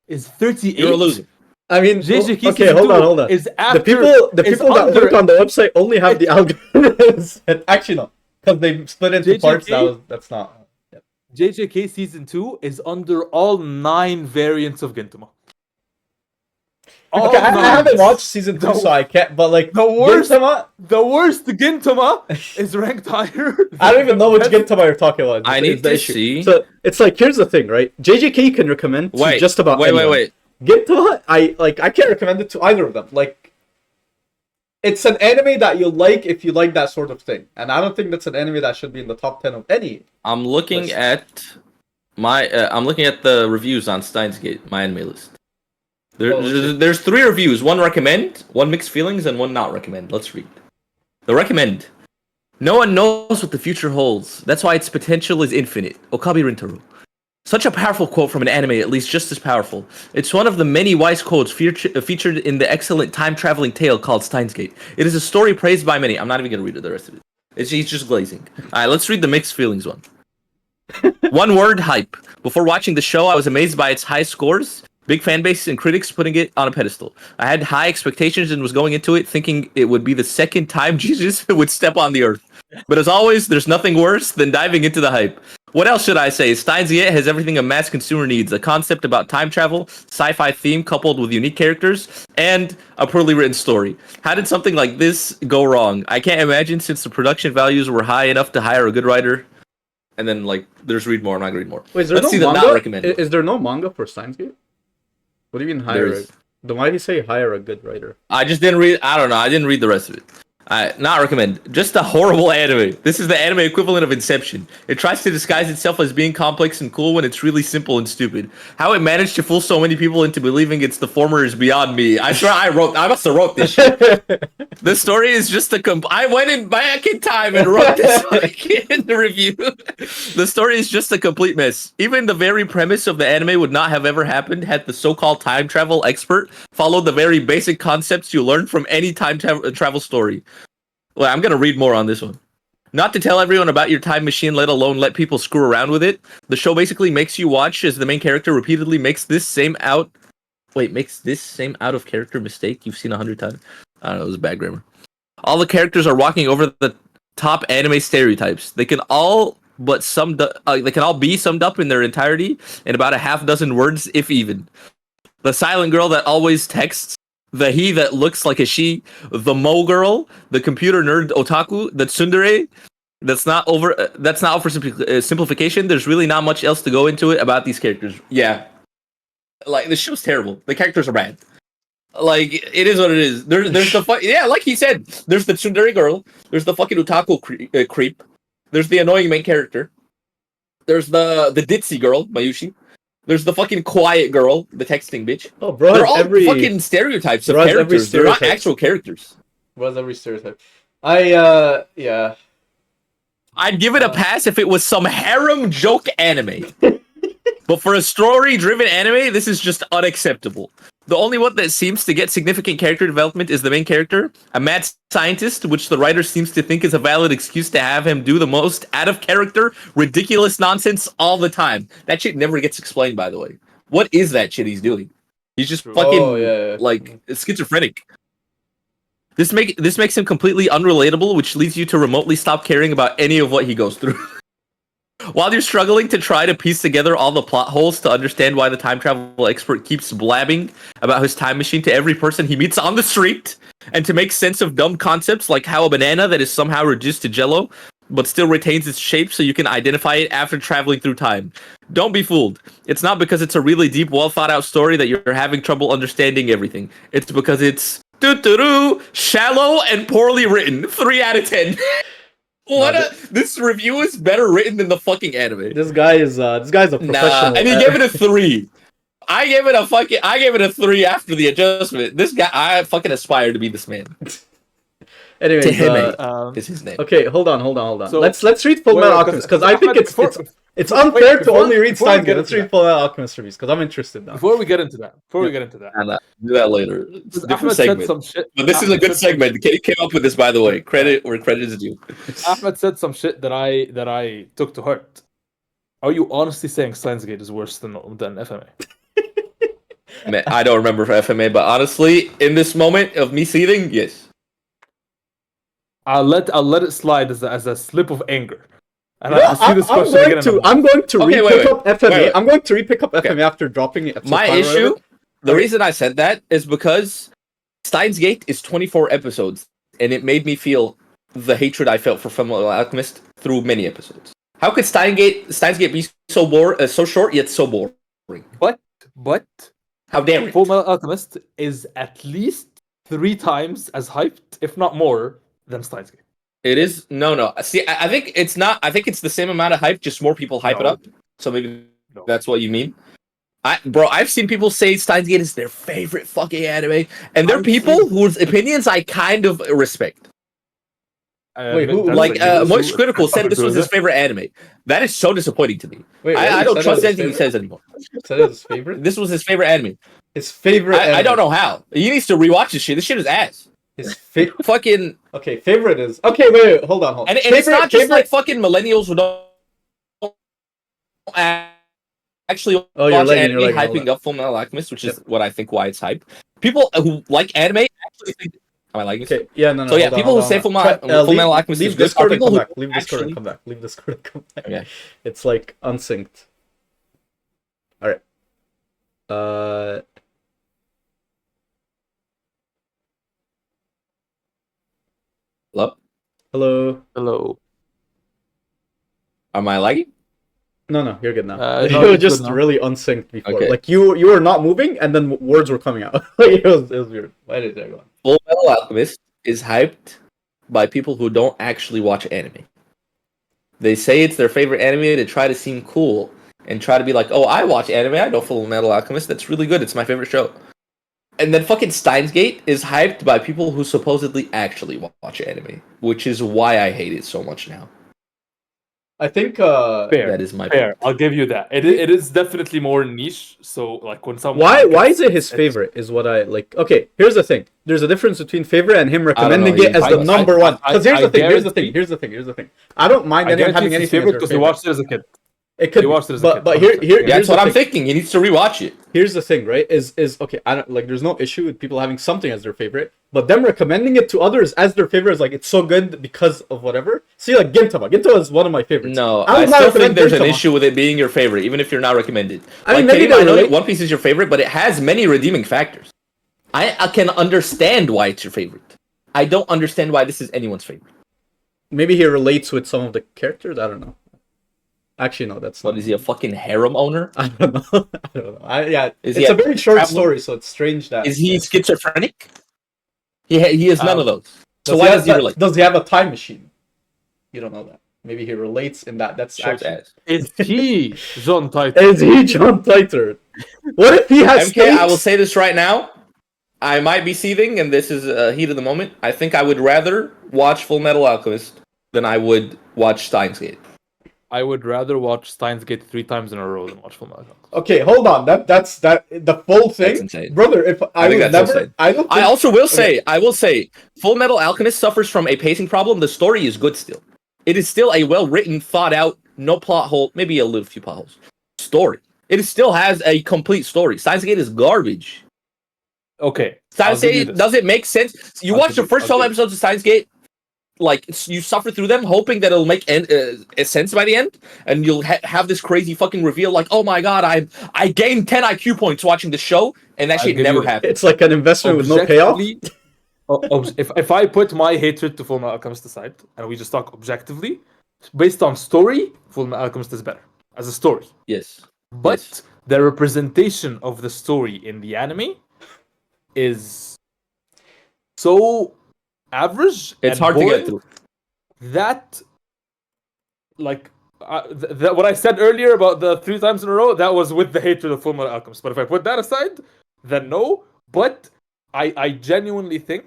is 38. You're a loser. I mean, JJK okay, hold on. Is the people that work on the website only have the algorithms. Actually, no, because they split into JJK, parts. That's not. Yeah. JJK Season 2 is under all 9 variants of Gintama. Okay, I haven't watched Season 2, so I can't. But like the worst Gintama is ranked higher. I don't even know which Gintama you're talking about. I need to see. So it's like, here's the thing, right? JJK can recommend to just about anyone. Wait. Gintama, I can't recommend it to either of them. Like, it's an anime that you'll like if you like that sort of thing, and I don't think that's an anime that should be in the top 10 of any. I'm looking at the reviews on STEINS Gate, my anime list. There's 3 reviews: one recommend, one mixed feelings, and one not recommend. Let's read. The recommend. No one knows what the future holds. That's why its potential is infinite. Okabe Rintaro. Such a powerful quote from an anime, at least just as powerful. It's one of the many wise quotes featured in the excellent time-traveling tale called STEINS Gate. It is a story praised by many. I'm not even going to read the rest of it. He's just glazing. Alright, let's read the mixed feelings one. One word, hype. Before watching the show, I was amazed by its high scores, big fan base, and critics putting it on a pedestal. I had high expectations and was going into it thinking it would be the second time Jesus would step on the earth. But as always, there's nothing worse than diving into the hype. What else should I say? STEINS Gate has everything a mass consumer needs. A concept about time travel, sci-fi theme coupled with unique characters, and a poorly written story. How did something like this go wrong? I can't imagine, since the production values were high enough to hire a good writer. And then, like, there's read more. I'm not going to read more. Wait, is there Let's no see manga? the not recommended. Is there no manga for STEINS Gate? What do you mean hire? Then why do you say hire a good writer? I just didn't read. I don't know. I didn't read the rest of it. Not recommend. Just a horrible anime. This is the anime equivalent of Inception. It tries to disguise itself as being complex and cool when it's really simple and stupid. How it managed to fool so many people into believing it's the former is beyond me. I swear I must have wrote this shit. The story is just I went back in time and wrote this in the review. The story is just a complete mess. Even the very premise of the anime would not have ever happened had the so-called time travel expert followed the very basic concepts you learn from any time travel story. Well, I'm going to read more on this one. Not to tell everyone about your time machine, let alone let people screw around with it. The show basically makes you watch as the main character repeatedly makes this same out of character mistake you've seen 100 times. I don't know, it was bad grammar. All the characters are walking over the top anime stereotypes. They can all be summed up in their entirety in about a half dozen words, if even. The silent girl that always texts, the he that looks like a she, the mo girl, the computer nerd otaku, the tsundere. That's not for simplification. There's really not much else to go into it about these characters. Yeah, like the show's terrible. The characters are bad. Like, it is what it is. There's the like he said. There's the tsundere girl. There's the fucking otaku creep. There's the annoying main character. There's the ditzy girl, Mayushi. There's the fucking quiet girl, the texting bitch. Oh, bro, they're all fucking stereotypes of characters. They're not actual characters. Bro, every stereotype. Yeah. I'd give it a pass if it was some harem joke anime. But for a story-driven anime, this is just unacceptable. The only one that seems to get significant character development is the main character, a mad scientist, which the writer seems to think is a valid excuse to have him do the most out-of-character, ridiculous nonsense all the time. That shit never gets explained, by the way. What is that shit he's doing? He's just fucking, like, schizophrenic. This makes him completely unrelatable, which leads you to remotely stop caring about any of what he goes through. While you're struggling to try to piece together all the plot holes to understand why the time travel expert keeps blabbing about his time machine to every person he meets on the street, and to make sense of dumb concepts like how a banana that is somehow reduced to jello but still retains its shape so you can identify it after traveling through time. Don't be fooled. It's not because it's a really deep, well thought out story that you're having trouble understanding everything. It's because it's shallow and poorly written. 3 out of 10. This review is better written than the fucking anime. This guy's a professional. Nah, and he gave it a 3. I gave it a 3 after the adjustment. This guy, I fucking aspire to be this man. Anyways, is his name. Okay, hold on. So, let's read Full Metal Alchemist, because I think it's unfair to only read Steins Gate. Let's read Full Metal Alchemist reviews, because I'm interested now. Before we get into that, Do that later. It's a different Ahmed said segment. some shit. But this is a good segment. Katie came up with this, by the way. Credit where credit is due. Ahmed said some shit that I took to heart. Are you honestly saying Steins Gate is worse than FMA? Man, I don't remember for FMA, but honestly, in this moment of me seething, yes. I'll let it slide as a slip of anger. And I'll see this question again. I'm going to re-pick up FMA. Wait. I'm going to re-pick up FMA after dropping it. My issue, the reason I said that is because Steins Gate is 24 episodes, and it made me feel the hatred I felt for Fullmetal Alchemist through many episodes. How could Steins Gate be so short yet so boring? But how dare it? Fullmetal Alchemist is at least 3 times as hyped, if not more, than Steins Gate. It is no. See, I think it's not. I think it's the same amount of hype, just more people hype it up. So maybe that's what you mean. I've seen people say Steins Gate is their favorite fucking anime, and there are people whose opinions I kind of respect. Wait, who? Like Moist Critical said this was his favorite anime. That is so disappointing to me. Wait, I don't trust anything he says anymore. Said it was his favorite? This was his favorite anime. His favorite anime. I don't know how. He needs to rewatch this shit. This shit is ass. His favorite. Fucking. Okay, favorite is. Okay, wait, hold on. And it's not just like fucking millennials who don't actually watch anime hyping up Fullmetal Alchemist, which is what I think why it's hyped. People who like anime actually think. Am I liking this? Okay, yeah, no. So yeah, people who say Fullmetal Alchemist is good are people who leave Discord and come back. Leave Discord and come back. Okay. It's like unsynced. All right. Hello. Am I lagging? No, you're good now. No, you were just really unsynced before. Okay. Like you were not moving, and then words were coming out. it was weird. Why did that go on? Fullmetal Alchemist is hyped by people who don't actually watch anime. They say it's their favorite anime to try to seem cool and try to be like, oh, I watch anime, I know Fullmetal Alchemist, that's really good, it's my favorite show. And then fucking Steins Gate is hyped by people who supposedly actually watch anime, which is why I hate it so much now. I think fair. That is my fair. point. I'll give you that. It is definitely more niche. So like when someone why is it his favorite? Is what I like. Okay, here's the thing. There's a difference between favorite and him recommending it as the number one. Because here's the thing. Here's the thing. I don't mind anyone having anything favorite because he watched it as a kid. It could, but here's that's what I'm thinking. He needs to rewatch it. Here's the thing, right? Is okay. I don't like. There's no issue with people having something as their favorite, but them recommending it to others as their favorite is like it's so good because of whatever. See, like Gintama. Gintama is one of my favorites. No, I still think there's an issue with it being your favorite, even if you're not recommended. I mean, maybe I know that One Piece is your favorite, but it has many redeeming factors. I can understand why it's your favorite. I don't understand why this is anyone's favorite. Maybe he relates with some of the characters. I don't know. Actually, no, that's what not. Is he a fucking harem owner? I don't know. It's a a very short story, so it's strange that. Is he schizophrenic? He is none of those. So Does why does he relate? Does he have a time machine? You don't know that. Maybe he relates in that. That's Shows actually. Is he John Titor? Is he John Titor? What if he has? MK, I will say this right now. I might be seething, and this is heat of the moment. I think I would rather watch Fullmetal Alchemist than I would watch Steins Gate. I would rather watch Steins Gate 3 times in a row than watch Fullmetal Alchemist. Okay, hold on. That's the full thing, that's insane. Brother. If I was never, I also will say, Fullmetal Alchemist suffers from a pacing problem. The story is good still. It is still a well-written, thought-out, no plot hole, maybe a little few plot holes. Story. It still has a complete story. Steins Gate is garbage. Okay. Steins Gate, does it make sense? You watch the first 12 episodes of Steins Gate, you suffer through them, hoping that it'll make sense by the end, and you'll have this crazy fucking reveal, like, oh my god, I gained 10 IQ points watching the show, and that I'll shit give never you- happened. It's like an investment with no payoff. Objectively, if I put my hatred to Fullmetal Alchemist aside, and we just talk objectively, based on story, Fullmetal Alchemist is better as a story. Yes, But yes. the representation of the story in the anime is so average. It's and hard to boring get through. That, like, what I said earlier about the 3 times in a row, that was with the hatred of Fullmetal Alchemist. But if I put that aside, then no. But I genuinely think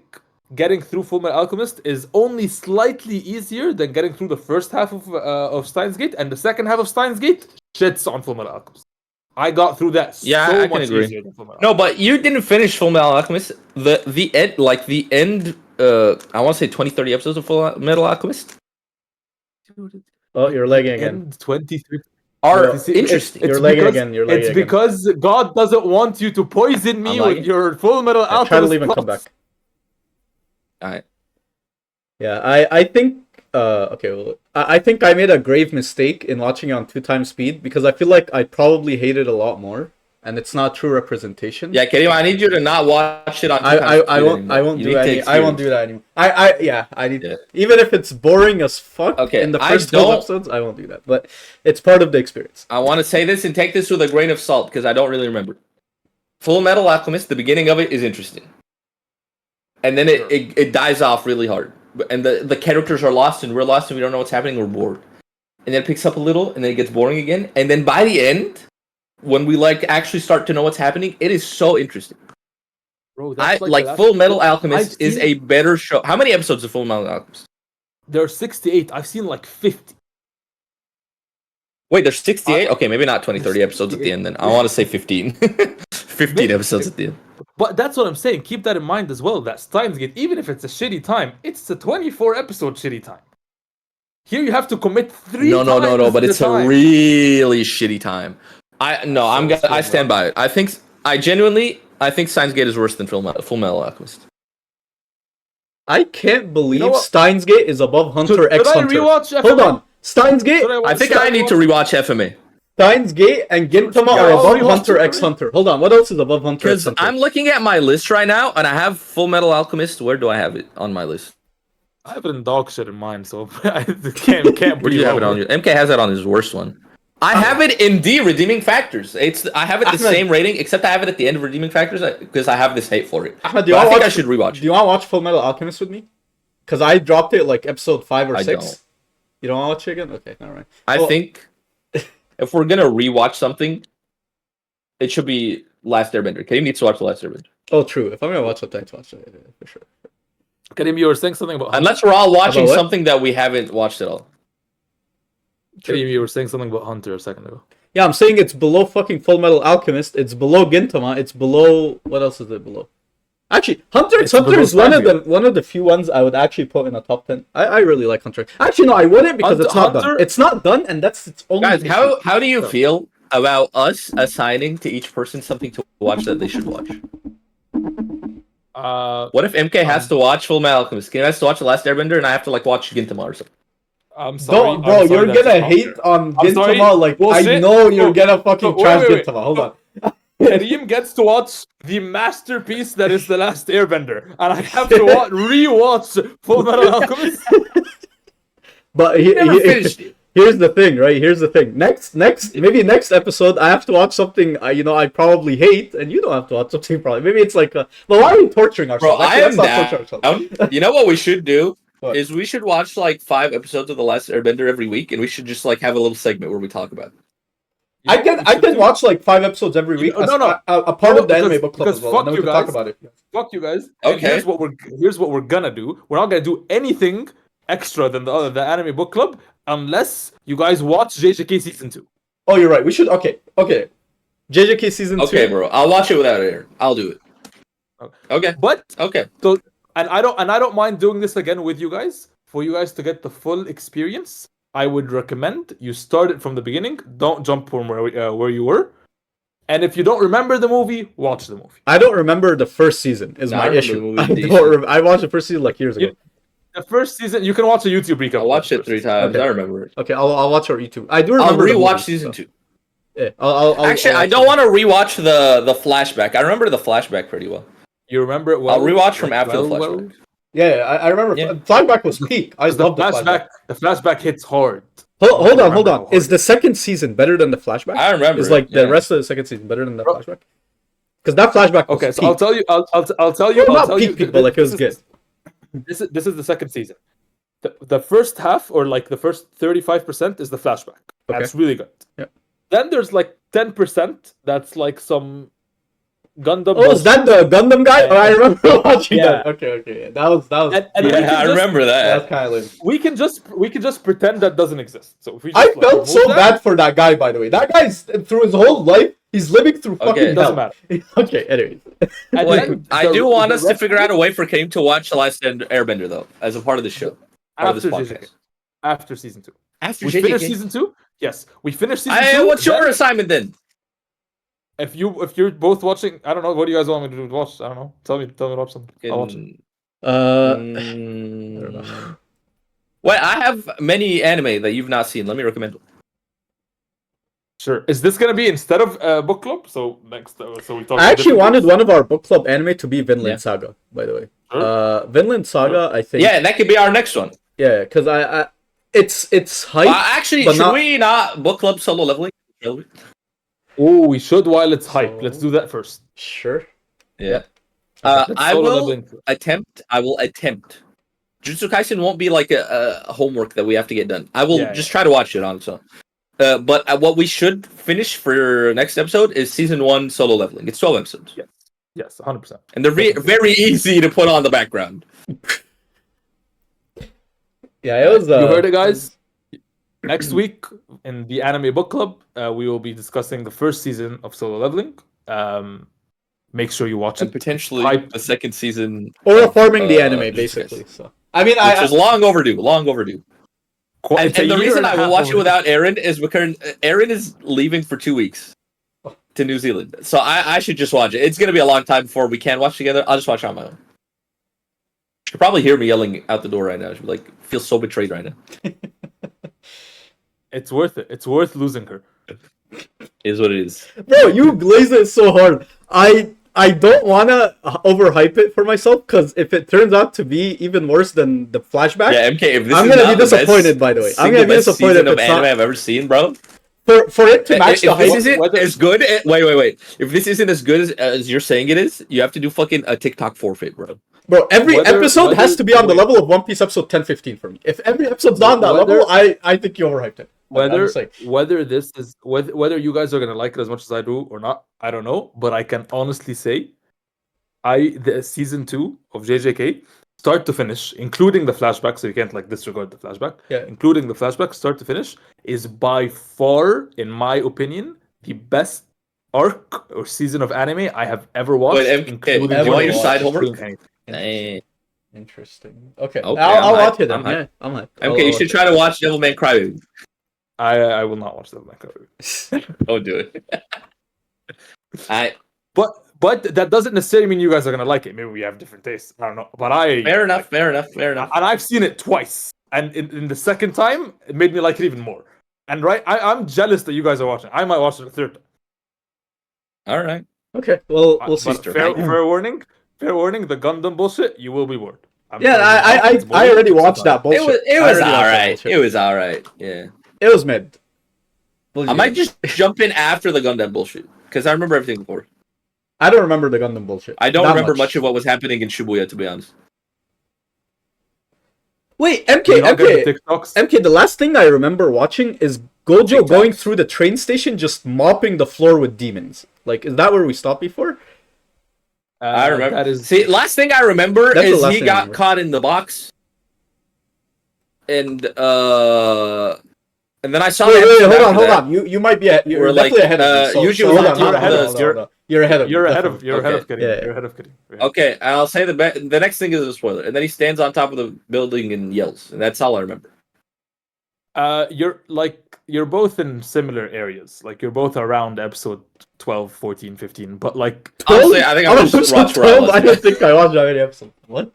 getting through Fullmetal Alchemist is only slightly easier than getting through the first half of Steins Gate, and the second half of Steins Gate shits on Fullmetal Alchemist. I got through that Yeah, so I can much agree. easier than Fullmetal. No, but you didn't finish Fullmetal Alchemist. The end. I want to say 20, 30 episodes of Fullmetal Alchemist Oh, you're lagging again. And 23. are See, interesting. You're lagging again. You're lagging It's again. because God doesn't want you to poison me I'm with lagging. your Fullmetal Alchemist. Try to leave and come plots. back. Alright. Yeah, I think okay, well, I think I made a grave mistake in watching it on 2 times speed because I feel like I probably hate it a lot more, and it's not true representation. Yeah, Karim, I need you to not watch it on. I won't do any. I won't do that anymore. I need Yeah. even if it's boring as fuck Okay, in the I first 12 don't- episodes, I won't do that. But it's part of the experience. I want to say this and take this with a grain of salt because I don't really remember. Full Metal Alchemist, the beginning of it is interesting, and then it dies off really hard, and the characters are lost and we're lost and we don't know what's happening. We're bored, and then it picks up a little and then it gets boring again, and then by the end, when we actually start to know what's happening, it is so interesting. Bro, I that's like the last- Full Metal Alchemist I've is seen- a better show. How many episodes of Full Metal Alchemist? There are 68. I've seen like 50. Wait, there's 68? Okay, maybe not 20, 30 episodes at the 68. end then. I want to say 15. 15 episodes at the end. But that's what I'm saying. Keep that in mind as well. That Steins Gate, even if it's a shitty time, it's a 24 episode shitty time. Here you have to commit 3 No, times but the it's time. a really shitty time. I stand by it. I think Steins Gate is worse than Full Metal Alchemist. I can't believe what? Steins Gate is above Hunter Should x I Hunter. rewatch FMA? Hold on, Steins Gate, Should I think I need to rewatch FMA. Steins Gate, and Gintama Yeah, are I'll above rewatch Hunter it x already. Hunter. Hold on, what else is above Hunter x Because Hunter? I'm looking at my list right now, and I have Full Metal Alchemist. Where do I have it on my list? I have it in dog shit in mind, so I can't Where do you have it on your? MK has that on his worst one. I have it in D, Redeeming Factors. I have it the Ahmed. same rating, except I have it at the end of Redeeming Factors because I have this hate for it. Ahmed, But I think I should rewatch. Do you want to watch Full Metal Alchemist with me? Because I dropped it like episode 5 or I 6. don't. You don't want to watch it again? Okay, all right. I Well, think if we're gonna rewatch something, it should be Last Airbender. Karim needs to watch The Last Airbender. Oh, true. If I'm gonna watch something, to watch it for sure. Karim, you were saying something about Unless we're all watching About what? something that we haven't watched at all. Karim, you were saying something about Hunter a second ago. Yeah, I'm saying it's below fucking Full Metal Alchemist. It's below Gintama. It's below. What else is it below? Actually, Hunter x It's Hunter is below one of the few ones I would actually put in a top 10. I really like Hunter. Actually, no, I wouldn't because it's not done. Hunter- It's not done, and that's its only. Guys, issue. how do you feel about us assigning to each person something to watch that they should watch? What if MK has to watch Full Metal Alchemist? Kim has to watch The Last Airbender, and I have to watch Gintama or something. I'm sorry. Don't, bro, I'm sorry you're that's gonna a hate Hunter. on I'm sorry. Gintama. Like, I Bullshit. know you're No, gonna fucking no, trash wait. Gintama. Hold on. Karim gets to watch the masterpiece that is The Last Airbender, and I have to rewatch Full Metal Alchemist. But Never finished it. here's the thing, right? Here's the thing. Maybe next episode, I have to watch something I probably hate, and you don't have to watch something probably. Maybe it's like, but why are we torturing Bro, ourselves? I am Let's not torture ourselves. down. You know what we should do? What? Is we should watch 5 episodes of The Last Airbender every week, and we should just have a little segment where we talk about it. I can watch 5 episodes every week. No, no. A part of the Because- anime book club because as well. fuck And then we you can talk guys. about it. Fuck you guys. And Okay. Here's what we're gonna do. We're not gonna do anything extra than the anime book club unless you guys watch JJK season 2. Oh, you're right. We should. Okay. JJK season 2. Okay, bro. I'll watch it without air. I'll do it. Okay. But Okay. and I don't mind doing this again with you guys for you guys to get the full experience. I would recommend you start it from the beginning. Don't jump from where you were. And if you don't remember the movie, watch the movie. I don't remember the first season. Is No, I my remember issue. the movie decent. I watched the first season years ago. the first season. You can watch a YouTube recap. I watched it 3 times. Okay. I remember it. Okay, I'll watch our YouTube. I do I'll remember. the rewatch movie, season so. 2. Yeah, I'll Actually, I watch don't it. want to rewatch the flashback. I remember the flashback pretty well. You remember it well. I'll rewatch from after the well, flashback. Yeah, I remember. Yeah. Flashback was peak. I The loved the flashback. flashback hits hard. Hold on. Remember how Is hard. the second season better than the flashback? I remember. Is like it, the yeah. rest of the second season better than the Bro. flashback? Because that flashback was Okay, peak. so I'll tell you. I'll tell you. Well, I'll not tell peak, you. peak, but like it was good. This is the second season. The first half, or like the first 35%, is the flashback. That's really good. Yeah. Then there's like 10% that's like some Gundam. Oh, is that the Gundam guy? Yeah. Oh, I remember watching Yeah. that. Okay. That was. And we Yeah, can I just- remember That's that. kind of lame. We can just pretend that doesn't exist. So if we just, I like, felt remove so that, bad for that guy, by the way. That guy's through his whole life, he's living through Okay. fucking It doesn't hell. matter. Okay, anyways. And Wait, then I the- do want the us to rest figure of out it a way for Kaim to watch The Last Airbender, though, as a part of the show. Part of this after podcast. JJK. After season 2. After We finished season 2. Yes, we finished season 2. What's your then- assignment then? If you're both watching, I don't know. What do you guys want me to watch? I don't know. Tell me to watch something. I'll watch it. Mm, I don't know. Wait, I have many anime that you've not seen. Let me recommend them. Sure. Is this gonna be instead of book club? So next, so we talk. I actually wanted one of our book club anime to be Vinland Yeah. Saga, by the way. Sure. Vinland Saga, I think. Yeah, that could be our next one. Yeah, because it's hype. Actually, but should not- we not book club solo leveling? Shall we? Oh, we should while it's hype. So- Let's do that first. Sure. Yeah. Let's I solo will leveling first. attempt. Jujutsu Kaisen won't be like a homework that we have to get done. I will Yeah, just try to watch it on its own. But what we should finish for next episode is season 1 solo leveling. It's 12 episodes. Yeah. Yes, 100%. And they're very easy to put on the background. Yeah, it was. You heard it, guys. Next week in the anime book club, we will be discussing the first season of solo leveling. Make sure you watch And it. potentially Hype. the second season. Or of, reforming the Jujutsu anime, Kaisen. basically. So I mean, Which is long overdue. Long overdue. It's a And the year reason and a I will half watch it overdue. without Aaron is because Aaron is leaving for 2 weeks to New Zealand. So I should just watch it. It's going to be a long time before we can watch together. I'll just watch it on my own. She'll probably hear me yelling out the door right now. She'll be like, feel so betrayed right now. It's worth it. It's worth losing her. Is what it is. bro, you glazed it so hard. I don't wanna overhype it for myself because if it turns out to be even worse than the flashback, Yeah, MK, if this I'm is gonna not be the best disappointed. By the way, I'm single gonna be best disappointed season if of it's anime not I've ever seen, bro. for it to match the If this hype. isn't whether- as good, wait. If this isn't as good as you're saying it is, you have to do fucking a TikTok forfeit, bro. Bro, every Whether- episode has whether- to be on the wait. level of One Piece episode 10-15 for me. If every episode's not on that Whether- level, I think you overhyped it. I'm just saying. Whether you guys are gonna like it as much as I do or not, I don't know. But I can honestly say, the season 2 of JJK, start to finish, including the flashback, so you can't like disregard the flashback. Yeah. Including the flashback, start to finish, is by far, in my opinion, the best arc or season of anime I have ever watched. Wait, MK, including do you want your side including homework? anything. Interesting. Okay, Okay, I'll I'm watch hyped, it then. I'm hyped. Yeah, I'm hyped. MK, you should try to watch Devilman Crybaby. I will not watch that. Don't do it. But that doesn't necessarily mean you guys are gonna like it. Maybe we have different tastes. I don't know. But Fair enough. and I've seen it twice, and in the second time, it made me like it even more. And I'm jealous that you guys are watching. I might watch it a third time. All right. Okay, well, we'll But see. fair warning. The Gundam bullshit. You will be bored. I'm Yeah, telling you, it's I boring. already watched that bullshit. It I was already watched all that right. bullshit. It was all right. Yeah. It was mid. I might just jump in after the Gundam bullshit because I remember everything before. I don't remember the Gundam bullshit. I don't that remember much of what was happening in Shibuya, to be honest. Wait, Do you not get MK, the TikToks? MK. The last thing I remember watching is Gojo going through the train station, just mopping the floor with demons. Like, is that where we stopped before? I remember. That is See, last thing I remember That's the is last he thing I got remember. caught in the box, and then I saw. Wait, the wait, episode hold after on. that. You might be you're We're definitely like, ahead of me. So, usually hold we're on, not hold on, the- hold on, hold on. You're ahead of me. you're ahead of definitely. you're ahead of Okay. Kitty. Yeah, yeah. You're ahead of Kitty. Okay, and I'll say the next thing is a spoiler, and then he stands on top of the building and yells, and that's all I remember. You're both in similar areas. Like you're both around episode 12, 14, 15. But like Honestly, I think I Oh, was just episode watch where I 12? was. I don't think I watched that many episodes. What?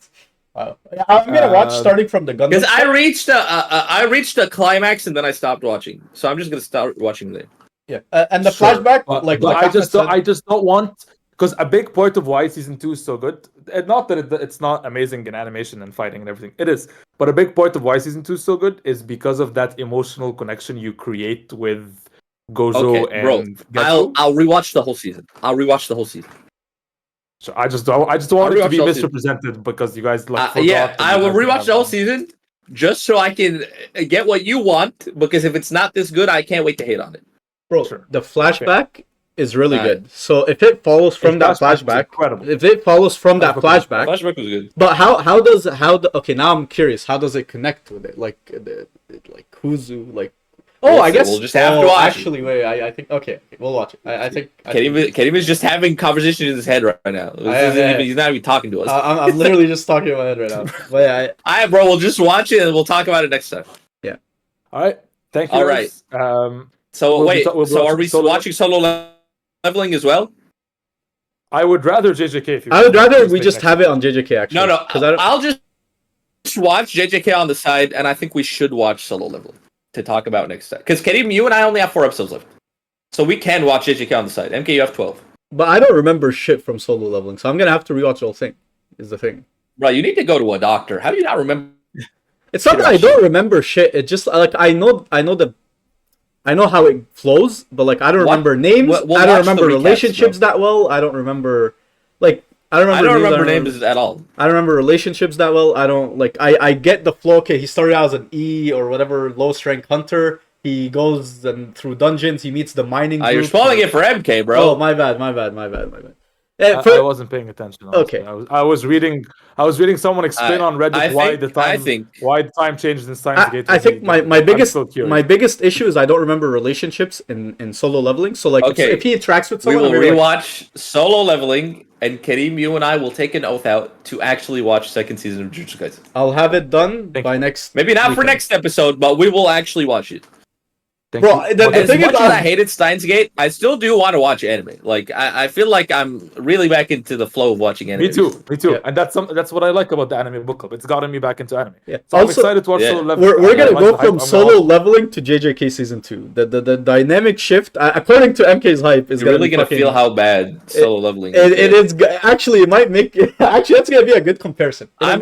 I'm gonna watch starting from the Gundam. Because I reached a climax and then I stopped watching. So I'm just gonna start watching there. Yeah, and the Sure, flashback, but like I just Ahmed I just don't want, because a big part of why season 2 is so good, and not that it's not amazing in animation and fighting and everything, it is, but a big part of why season 2 is so good is because of that emotional connection you create with Gojo Okay, bro. and Getsu. I'll rewatch the whole season. So I just don't want it to rewatch be the whole misrepresented because you guys like forgot. Yeah, I and will you guys rewatch have the whole them. season just so I can get what you want. Because if it's not this good, I can't wait to hate on it. Bro, Sure. the flashback is really Alright. good. So if it follows from that Flashback is flashback, incredible. if it follows from that Flashback flashback, was good. but okay, now I'm curious. How does it connect with it? Like Kuzu, like. Oh, I guess we'll just have to watch it. actually, wait. I think okay, we'll watch it. I think. Karim is just having conversations in his head right now. He's not even talking to us. I'm literally just talking in my head right now. But yeah, Alright, bro, we'll just watch it and we'll talk about it next time. All right, thank you. All guys. So We'll be wait, ta- we'll so watch are we Solo- watching solo leveling as well? I would rather JJK. If you I would rather we make just next have it on JJK actually. No, because I don't. I'll just watch JJK on the side, and I think we should watch solo leveling to talk about next time. Because Karim, you and I only have 4 episodes left, so we can watch JJK on the side. MK, you have 12. But I don't remember shit from solo leveling, so I'm gonna have to rewatch the whole thing. Is the thing. Bro, you need to go to a doctor. How do you not remember? It's not that I don't remember shit. It just like I know how it flows, but like I don't remember names. We'll I don't watch the remember recaps, relationships that well. I don't remember I don't remember names at all. I don't remember relationships that well. I don't like I get the flow. Okay, he started out as an E or whatever low strength hunter. He goes and through dungeons. He meets the mining group. You're spoiling it for MK, bro. Oh, my bad. I wasn't paying attention. Honestly. Okay. I was reading someone explain on Reddit why the time changed in Steins Gate. I think my biggest issue is I don't remember relationships in solo leveling. So like if he interacts with we someone, will rewatch solo leveling, and Karim, you and I will take an oath out to actually watch second season of Jujutsu Kaisen. I'll have it done by next. Maybe not weekend. for next episode, but we will actually watch it. Bro, the As thing much is, as I hated Steins Gate, I still do want to watch anime. Like I feel like I'm really back into the flow of watching anime. Me too. Yeah. And that's what I like about the anime book club. It's gotten me back into anime. Yeah. So I'm excited to watch solo leveling. We're gonna go from solo leveling to JJK season 2. The dynamic shift, according to MK's hype, is really gonna feel how bad solo leveling is. It is actually. It might make actually that's gonna be a good comparison. I'm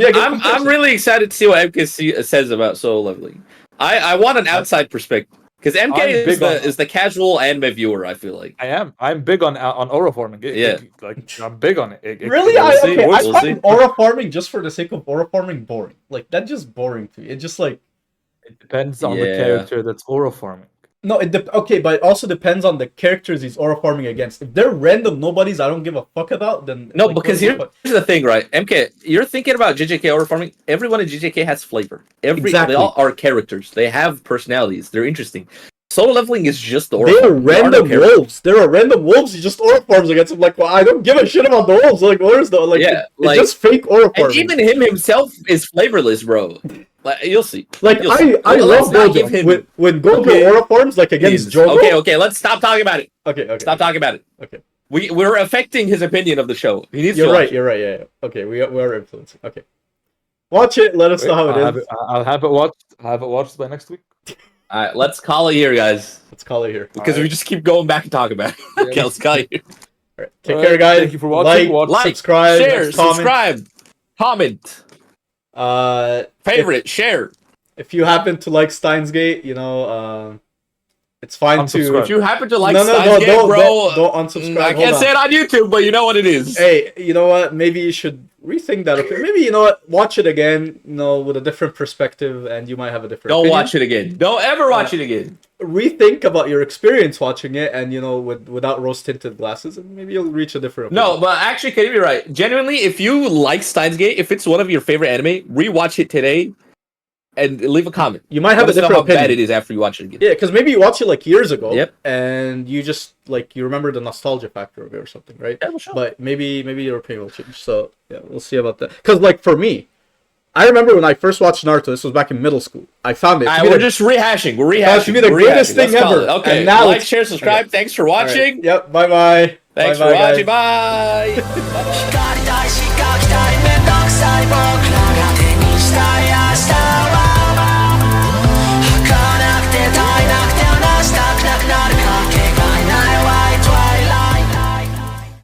really excited to see what MK says about solo leveling. I want an outside perspective. Because MK is the casual anime viewer, I feel like. I'm big on aura forming. I'm big on it. Really? I find aura farming just for the sake of aura farming boring. Like, that's just boring to me. It's just like... It depends on the character that's aura farming. No, okay, but it also depends on the characters he's aura farming against. If they're random nobodies I don't give a fuck about, then... No, because here's the thing, right? MK, you're thinking about JJK aura farming. Everyone in JJK has flavor. They all are characters. They have personalities. They're interesting. Solo leveling is just the aura. They are random wolves. There are random wolves. He just aura farms against them. Like, well, I don't give a shit about the wolves. Like, where's the it's just fake aura farming. And even him himself is flavorless, bro. Like, you'll see. Like I love Gojo. When Gojo aura farms like against Jogo. Okay, let's stop talking about it. Okay. Stop talking about it. Okay. We're affecting his opinion of the show. He needs You're right. Yeah. Okay, we are influencing. Okay. Watch it. Let us know how it is. I'll have it watched by next week. All right, let's call it here, guys. Let's call it here. Because we just keep going back and talking about it. Okay, let's call it here. All right. Take care, guys. Thank you for watching. Like, subscribe, share, subscribe, comment. Favorite, share. If you happen to like Steins Gate, it's fine to. If you happen to like Steins Gate, bro, don't unsubscribe. I can't say it on YouTube, but you know what it is. Hey, you know what? Maybe you should rethink that. Maybe you know what? Watch it again, with a different perspective, and you might have a different. Don't opinion. watch it again. Don't ever watch it again. Rethink about your experience watching it, and without rose tinted glasses, and maybe you'll reach a different opinion. No, but actually, can you be right? Genuinely, if you like Steins Gate, if it's one of your favorite anime, rewatch it today. And leave a comment. You might have a different opinion. How bad it is after you watch it again. Yeah, because maybe you watched it like years ago. Yep. And you just you remember the nostalgia factor of it or something, right? Yeah, sure. But maybe your opinion will change. So yeah, we'll see about that. Because for me, I remember when I first watched Naruto. This was back in middle school. I found it. We're just rehashing. We're rehashing. To be the greatest thing ever. Okay. And now like, share, subscribe. Okay. Thanks for watching. Right. Yep. Bye. Thanks for watching. Bye.